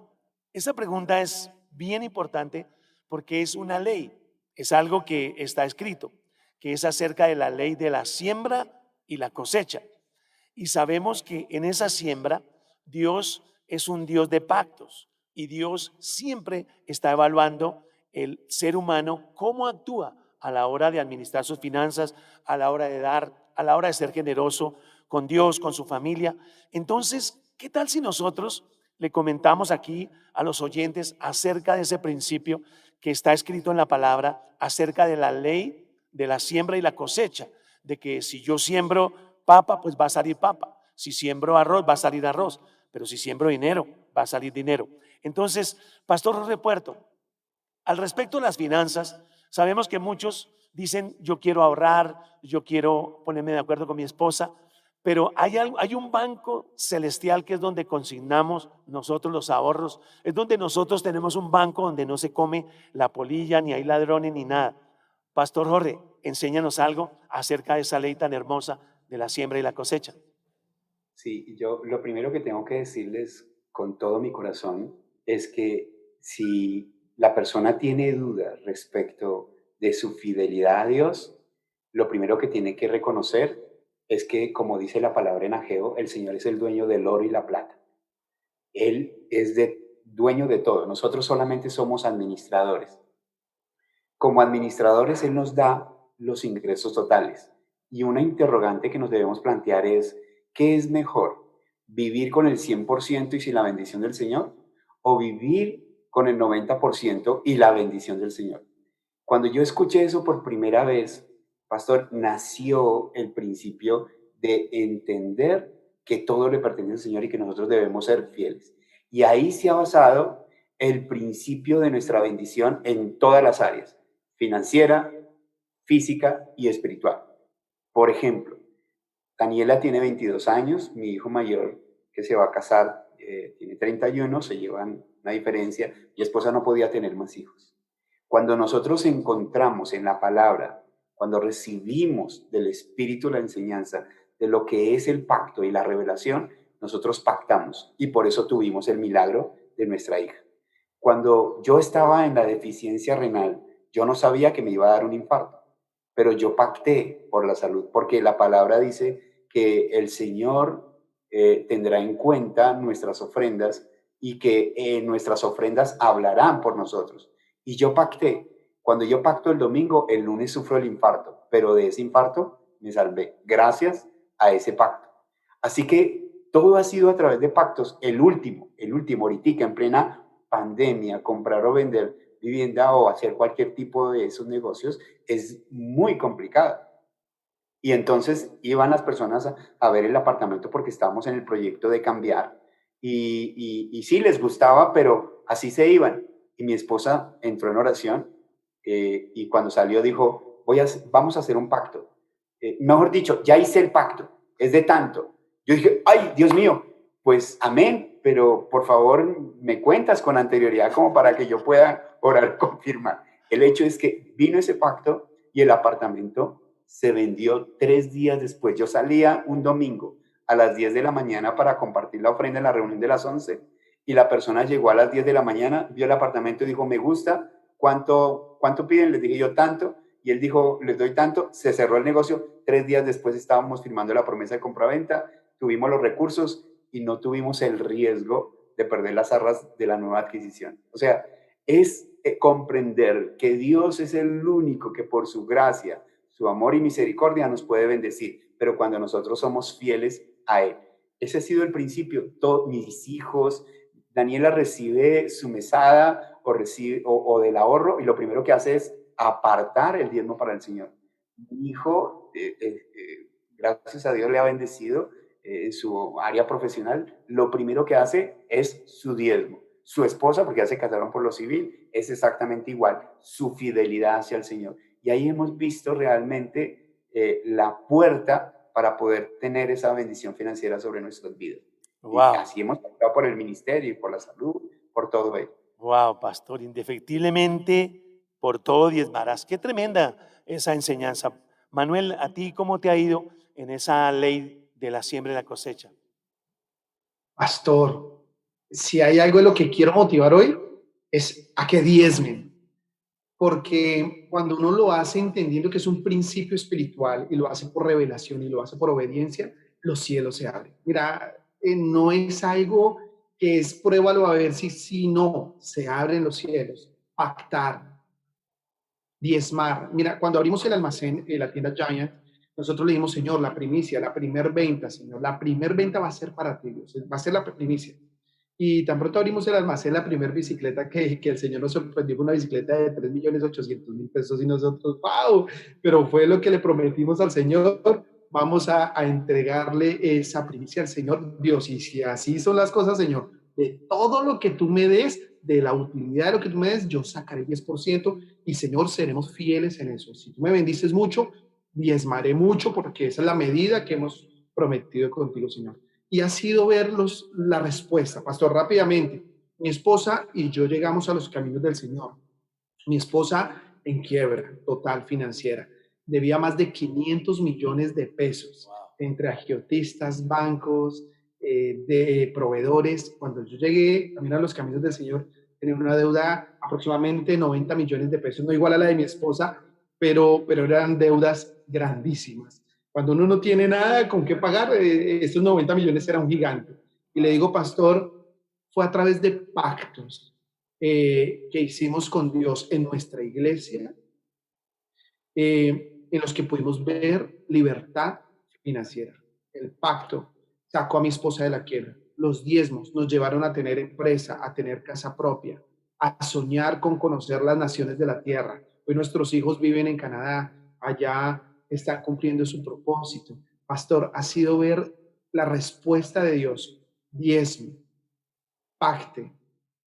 Esa pregunta es bien importante porque es una ley, es algo que está escrito, que es acerca de la ley de la siembra y la cosecha. Y sabemos que en esa siembra Dios es un Dios de pactos y Dios siempre está evaluando el ser humano cómo actúa a la hora de administrar sus finanzas, a la hora de dar, a la hora de ser generoso con Dios, con su familia. Entonces, ¿qué tal si nosotros le comentamos aquí a los oyentes acerca de ese principio que está escrito en la palabra, acerca de la ley de la siembra y la cosecha? De que si yo siembro papa, pues va a salir papa. Si siembro arroz, va a salir arroz. Pero si siembro dinero, va a salir dinero. Entonces, Pastor Jorge Puerto, al respecto de las finanzas, sabemos que muchos dicen, yo quiero ahorrar, yo quiero ponerme de acuerdo con mi esposa, Pero hay un banco celestial que es donde consignamos nosotros los ahorros. Es donde nosotros tenemos un banco donde no se come la polilla, ni hay ladrones, ni nada. Pastor Jorge, enséñanos algo acerca de esa ley tan hermosa de la siembra y la cosecha. Sí, yo lo primero que tengo que decirles con todo mi corazón es que si la persona tiene dudas respecto de su fidelidad a Dios, lo primero que tiene que reconocer es que, como dice la palabra en Ageo, el Señor es el dueño del oro y la plata. Él es dueño de todo. Nosotros solamente somos administradores. Como administradores, Él nos da los ingresos totales. Y una interrogante que nos debemos plantear es, ¿qué es mejor? ¿Vivir con el 100% y sin la bendición del Señor? ¿O vivir con el 90% y la bendición del Señor? Cuando yo escuché eso por primera vez, pastor, nació el principio de entender que todo le pertenece al Señor y que nosotros debemos ser fieles. Y ahí se ha basado el principio de nuestra bendición en todas las áreas: financiera, física y espiritual. Por ejemplo, Daniela tiene 22 años, mi hijo mayor que se va a casar tiene 31, se llevan una diferencia. Mi esposa no podía tener más hijos. Cuando nosotros encontramos en la palabra, cuando recibimos del Espíritu la enseñanza de lo que es el pacto y la revelación, nosotros pactamos y por eso tuvimos el milagro de nuestra hija. Cuando yo estaba en la deficiencia renal, yo no sabía que me iba a dar un infarto, pero yo pacté por la salud, porque la palabra dice que el Señor tendrá en cuenta nuestras ofrendas y que nuestras ofrendas hablarán por nosotros. Y yo pacté. Cuando yo pacto el domingo, el lunes sufro el infarto, pero de ese infarto me salvé gracias a ese pacto. Así que todo ha sido a través de pactos. El último, ahorita en plena pandemia, comprar o vender vivienda o hacer cualquier tipo de esos negocios es muy complicado. Y entonces iban las personas a ver el apartamento porque estábamos en el proyecto de cambiar y sí les gustaba, pero así se iban. Y mi esposa entró en oración y cuando salió dijo, vamos a hacer un pacto. Mejor dicho, ya hice el pacto, es de tanto. Yo dije, ay, Dios mío, pues amén, pero por favor me cuentas con anterioridad como para que yo pueda orar y confirmar. El hecho es que vino ese pacto y el apartamento se vendió 3 días después. Yo salía un domingo a las 10 de la mañana para compartir la ofrenda en la reunión de las 11 y la persona llegó a las 10 de la mañana, vio el apartamento y dijo, me gusta, ¿cuánto piden? Les dije yo tanto y él dijo, les doy tanto, se cerró el negocio. 3 días después estábamos firmando la promesa de compraventa, tuvimos los recursos y no tuvimos el riesgo de perder las arras de la nueva adquisición. O sea, es comprender que Dios es el único que por su gracia, su amor y misericordia nos puede bendecir, pero cuando nosotros somos fieles a Él. Ese ha sido el principio. Todos mis hijos, Daniela recibe su mesada o del ahorro y lo primero que hace es apartar el diezmo para el Señor. Mi hijo, gracias a Dios, le ha bendecido en su área profesional. Lo primero que hace es su diezmo. Su esposa, porque ya se casaron por lo civil, es exactamente igual, su fidelidad hacia el Señor. Y ahí hemos visto realmente la puerta para poder tener esa bendición financiera sobre nuestras vidas. Wow. Y así hemos pasado por el ministerio, por la salud, por todo ello. Wow, pastor, indefectiblemente por todo diezmarás. Qué tremenda esa enseñanza. Manuel, ¿a ti cómo te ha ido en esa ley de la siembra y la cosecha? Pastor, si hay algo de lo que quiero motivar hoy, es a que diezmen. Porque cuando uno lo hace entendiendo que es un principio espiritual y lo hace por revelación y lo hace por obediencia, los cielos se abren. Mira, no es algo que es pruébalo a ver si no, se abren los cielos. Pactar, diezmar. Mira, cuando abrimos el almacén, la tienda Giant, nosotros le dijimos, Señor, la primicia, la primer venta, Señor, la primer venta va a ser para ti, Dios, va a ser la primicia. Y tan pronto abrimos el almacén, la primera bicicleta que el Señor nos sorprendió con una bicicleta de 3.800.000 pesos y nosotros, ¡wow! Pero fue lo que le prometimos al Señor, vamos a entregarle esa primicia al Señor, Dios, y si así son las cosas, Señor, de todo lo que tú me des, de la utilidad de lo que tú me des, yo sacaré 10% y Señor, seremos fieles en eso. Si tú me bendices mucho, diezmaré mucho porque esa es la medida que hemos prometido contigo, Señor. Y ha sido ver la respuesta, pastor, rápidamente. Mi esposa y yo llegamos a los caminos del Señor. Mi esposa en quiebra total financiera. Debía más de 500 millones de pesos entre agiotistas, bancos, de proveedores. Cuando yo llegué también a los caminos del Señor, tenía una deuda aproximadamente 90 millones de pesos, no igual a la de mi esposa, pero eran deudas grandísimas. Cuando uno no tiene nada con qué pagar, estos 90 millones era un gigante. Y le digo, pastor, fue a través de pactos que hicimos con Dios en nuestra iglesia, en los que pudimos ver libertad financiera. El pacto sacó a mi esposa de la quiebra. Los diezmos nos llevaron a tener empresa, a tener casa propia, a soñar con conocer las naciones de la tierra. Hoy nuestros hijos viven en Canadá, allá están cumpliendo su propósito. Pastor, ha sido ver la respuesta de Dios. Diezmo, pacte,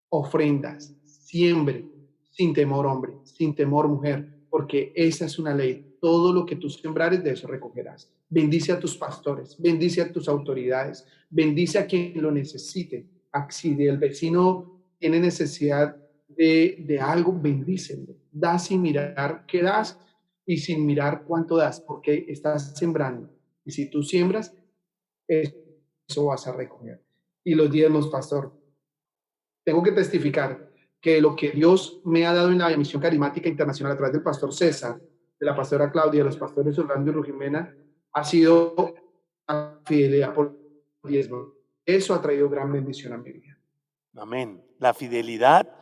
ofrendas, siembre, sin temor hombre, sin temor mujer, porque esa es una ley. Todo lo que tú sembrares, de eso recogerás. Bendice a tus pastores, bendice a tus autoridades, bendice a quien lo necesite. Si el vecino tiene necesidad de algo, bendícelo. Da sin mirar qué das y sin mirar cuánto das, porque estás sembrando. Y si tú siembras, eso vas a recoger. Y los diezmos, pastor, tengo que testificar que lo que Dios me ha dado en la misión carismática internacional a través del pastor César, de la pastora Claudia, de los pastores Orlando y Rujimena, ha sido la fidelidad por diezmo. Eso ha traído gran bendición a mi vida. Amén. La fidelidad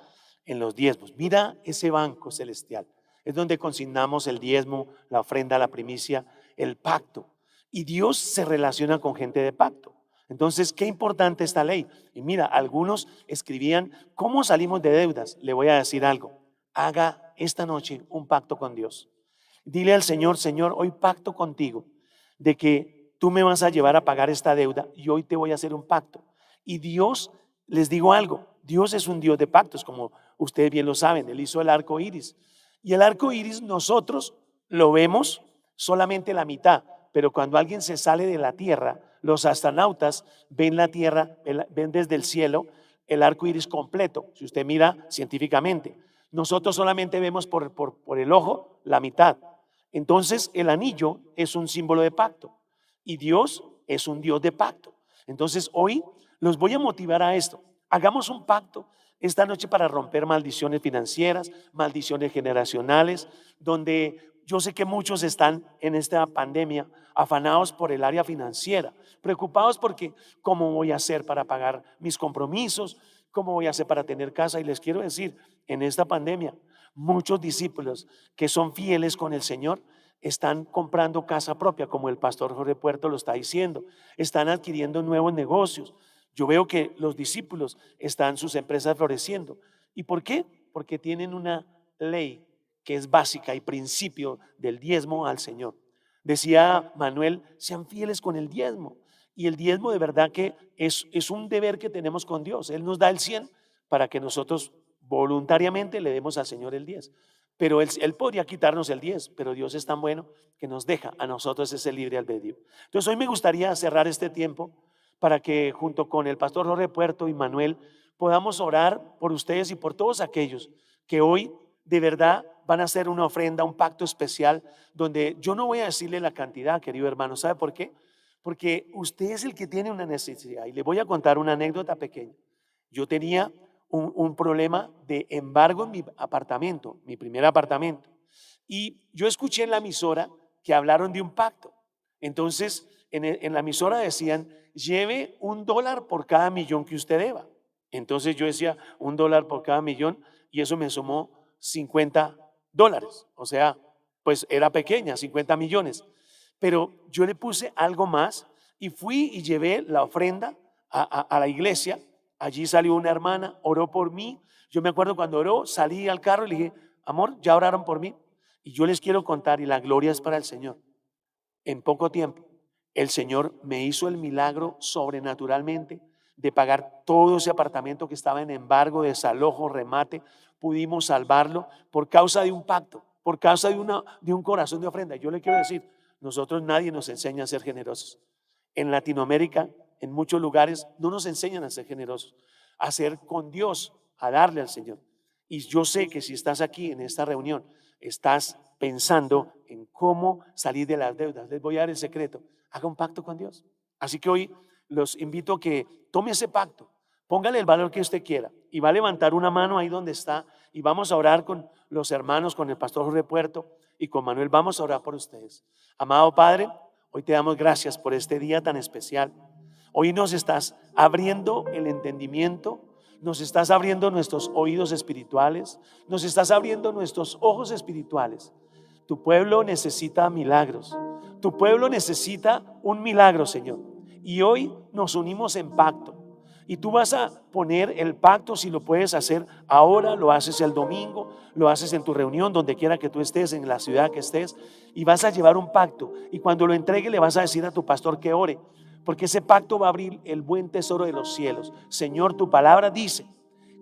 en los diezmos. Mira ese banco celestial. Es donde consignamos el diezmo, la ofrenda, la primicia, el pacto. Y Dios se relaciona con gente de pacto. Entonces, qué importante esta ley. Y mira, algunos escribían, ¿cómo salimos de deudas? Le voy a decir algo. Haga esta noche un pacto con Dios. Dile al Señor, Señor, hoy pacto contigo de que tú me vas a llevar a pagar esta deuda y hoy te voy a hacer un pacto. Y Dios, les digo algo, Dios es un Dios de pactos, como ustedes bien lo saben. Él hizo el arco iris. Y el arco iris nosotros lo vemos solamente la mitad, pero cuando alguien se sale de la tierra, los astronautas ven la tierra, ven desde el cielo el arco iris completo. Si usted mira científicamente, nosotros solamente vemos por el ojo la mitad. Entonces el anillo es un símbolo de pacto y Dios es un Dios de pacto. Entonces hoy los voy a motivar a esto. Hagamos un pacto esta noche para romper maldiciones financieras, maldiciones generacionales, donde yo sé que muchos están en esta pandemia afanados por el área financiera, preocupados porque cómo voy a hacer para pagar mis compromisos, cómo voy a hacer para tener casa. Y les quiero decir, en esta pandemia, muchos discípulos que son fieles con el Señor están comprando casa propia, como el pastor Jorge Puerto lo está diciendo, están adquiriendo nuevos negocios. Yo veo que los discípulos están sus empresas floreciendo. ¿Y por qué? Porque tienen una ley que es básica y principio del diezmo al Señor. Decía Manuel, sean fieles con el diezmo. Y el diezmo de verdad que es un deber que tenemos con Dios. Él nos da el 100 para que nosotros voluntariamente le demos al Señor el 10. Pero él podría quitarnos el 10, pero Dios es tan bueno que nos deja a nosotros ese libre albedrío. Entonces hoy me gustaría cerrar este tiempo para que junto con el pastor Jorge Puerto y Manuel podamos orar por ustedes y por todos aquellos que hoy de verdad van a hacer una ofrenda, un pacto especial, donde yo no voy a decirle la cantidad, querido hermano. ¿Sabe por qué? Porque usted es el que tiene una necesidad. Y le voy a contar una anécdota pequeña. Yo tenía un problema de embargo en mi apartamento, mi primer apartamento. Y yo escuché en la emisora que hablaron de un pacto. Entonces, en la emisora decían, lleve $1 por cada millón que usted deba. Entonces yo decía, $1 por cada millón, y eso me sumó $50. O sea, pues era pequeña, 50 millones. Pero yo le puse algo más y fui y llevé la ofrenda a la iglesia. Allí salió una hermana, oró por mí. Yo me acuerdo cuando oró, salí al carro y le dije, amor, ya oraron por mí. Y yo les quiero contar, y la gloria es para el Señor. En poco tiempo, el Señor me hizo el milagro sobrenaturalmente de pagar todo ese apartamento que estaba en embargo, desalojo, remate. Pudimos salvarlo por causa de un pacto, por causa de un corazón de ofrenda. Yo le quiero decir, nosotros nadie nos enseña a ser generosos. En Latinoamérica, en muchos lugares, no nos enseñan a ser generosos, a ser con Dios, a darle al Señor. Y yo sé que si estás aquí en esta reunión, estás pensando en cómo salir de las deudas. Les voy a dar el secreto. Haga un pacto con Dios. Así que hoy los invito a que tome ese pacto. Póngale el valor que usted quiera y va a levantar una mano ahí donde está y vamos a orar con los hermanos, con el pastor Jorge Puerto y con Manuel. Vamos a orar por ustedes. Amado Padre, hoy te damos gracias por este día tan especial. Hoy nos estás abriendo el entendimiento, nos estás abriendo nuestros oídos espirituales, nos estás abriendo nuestros ojos espirituales. Tu pueblo necesita milagros. Tu pueblo necesita un milagro, Señor. Y hoy nos unimos en pacto. Y tú vas a poner el pacto, si lo puedes hacer ahora, lo haces el domingo, lo haces en tu reunión, donde quiera que tú estés, en la ciudad que estés, y vas a llevar un pacto. Y cuando lo entregue le vas a decir a tu pastor que ore, porque ese pacto va a abrir el buen tesoro de los cielos. Señor, tu palabra dice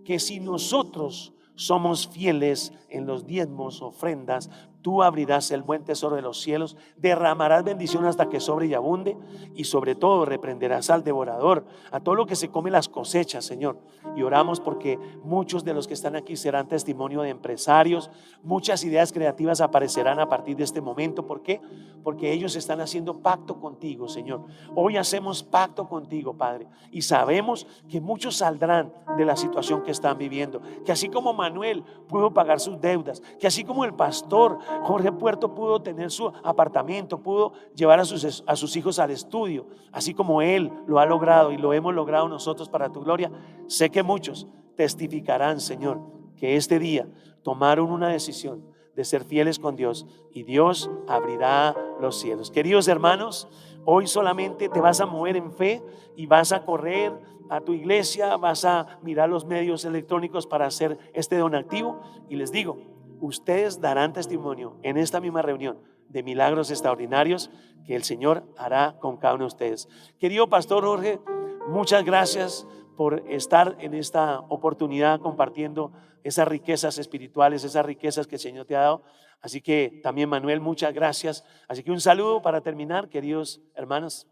que si nosotros somos fieles en los diezmos, ofrendas, tú abrirás el buen tesoro de los cielos, derramarás bendición hasta que sobre y abunde, y sobre todo reprenderás al devorador, a todo lo que se come las cosechas, Señor. Y oramos porque muchos de los que están aquí serán testimonio de empresarios, muchas ideas creativas aparecerán a partir de este momento. ¿Por qué? Porque ellos están haciendo pacto contigo, Señor. Hoy hacemos pacto contigo, Padre, y sabemos que muchos saldrán de la situación que están viviendo, que así como Manuel pudo pagar sus deudas, que así como el pastor Jorge Puerto pudo tener su apartamento, pudo llevar a sus hijos al estudio, así como él lo ha logrado y lo hemos logrado nosotros para tu gloria, sé que muchos testificarán, Señor, que este día tomaron una decisión de ser fieles con Dios y Dios abrirá los cielos. Queridos hermanos, hoy solamente te vas a mover en fe y vas a correr a tu iglesia, vas a mirar los medios electrónicos para hacer este donativo, y les digo, ustedes darán testimonio en esta misma reunión de milagros extraordinarios que el Señor hará con cada uno de ustedes. Querido pastor Jorge, muchas gracias por estar en esta oportunidad compartiendo esas riquezas espirituales, esas riquezas que el Señor te ha dado. Así que también Manuel, muchas gracias. Así que un saludo para terminar, queridos hermanos.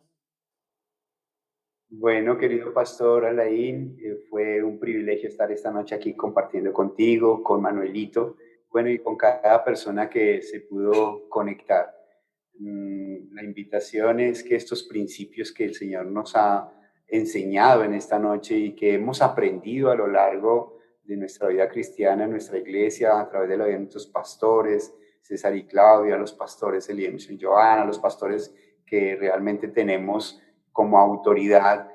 Bueno, querido pastor Alain, fue un privilegio estar esta noche aquí compartiendo contigo, con Manuelito, bueno, y con cada persona que se pudo conectar. La invitación es que estos principios que el Señor nos ha enseñado en esta noche y que hemos aprendido a lo largo de nuestra vida cristiana, en nuestra iglesia, a través de la vida de nuestros pastores, César y Claudia, los pastores Eliemos y Joana, los pastores que realmente tenemos como autoridad,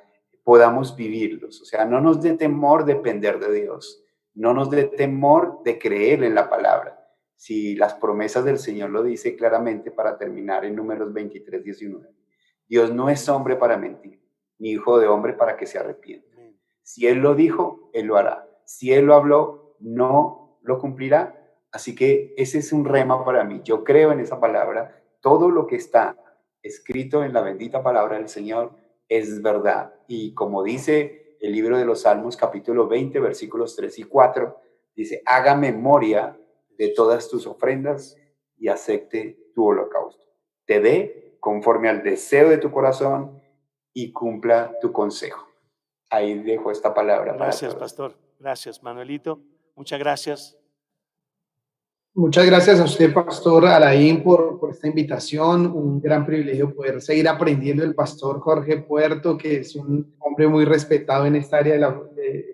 podamos vivirlos. O sea, no nos dé temor depender de Dios, no nos dé temor de creer en la palabra. Si las promesas del Señor lo dice claramente, para terminar en Números 23:19. Dios no es hombre para mentir, ni hijo de hombre para que se arrepienta. Si Él lo dijo, Él lo hará. Si Él lo habló, no lo cumplirá. Así que ese es un rema para mí. Yo creo en esa palabra. Todo lo que está escrito en la bendita palabra del Señor es verdad. Y como dice el libro de los Salmos, capítulo 20, versículos 3 y 4, dice, haga memoria de todas tus ofrendas y acepte tu holocausto. Te dé conforme al deseo de tu corazón y cumpla tu consejo. Ahí dejo esta palabra. Gracias, pastor. Gracias, Manuelito. Muchas gracias. Muchas gracias a usted, pastor Alain, por esta invitación. Un gran privilegio poder seguir aprendiendo del pastor Jorge Puerto, que es un hombre muy respetado en esta área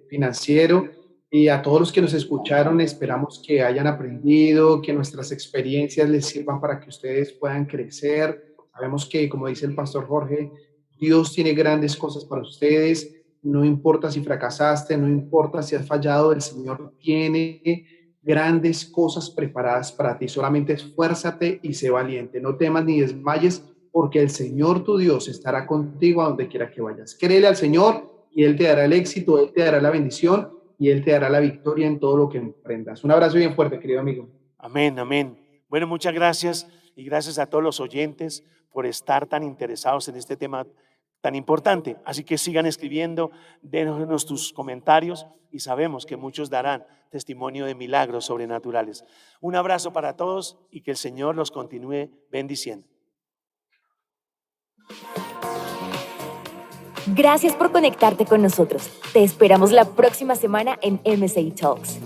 financiero. Y a todos los que nos escucharon, esperamos que hayan aprendido, que nuestras experiencias les sirvan para que ustedes puedan crecer. Sabemos que, como dice el pastor Jorge, Dios tiene grandes cosas para ustedes. No importa si fracasaste, no importa si has fallado, el Señor tiene grandes cosas preparadas para ti. Solamente esfuérzate y sé valiente. No temas ni desmayes, porque el Señor tu Dios estará contigo a donde quiera que vayas. Créele al Señor y Él te dará el éxito, Él te dará la bendición y Él te dará la victoria en todo lo que emprendas. Un abrazo bien fuerte, querido amigo. Amén, amén. Bueno, muchas gracias y gracias a todos los oyentes por estar tan interesados en este tema tan importante. Así que sigan escribiendo, déjenos tus comentarios y sabemos que muchos darán testimonio de milagros sobrenaturales. Un abrazo para todos y que el Señor los continúe bendiciendo. Gracias por conectarte con nosotros. Te esperamos la próxima semana en MSI Talks.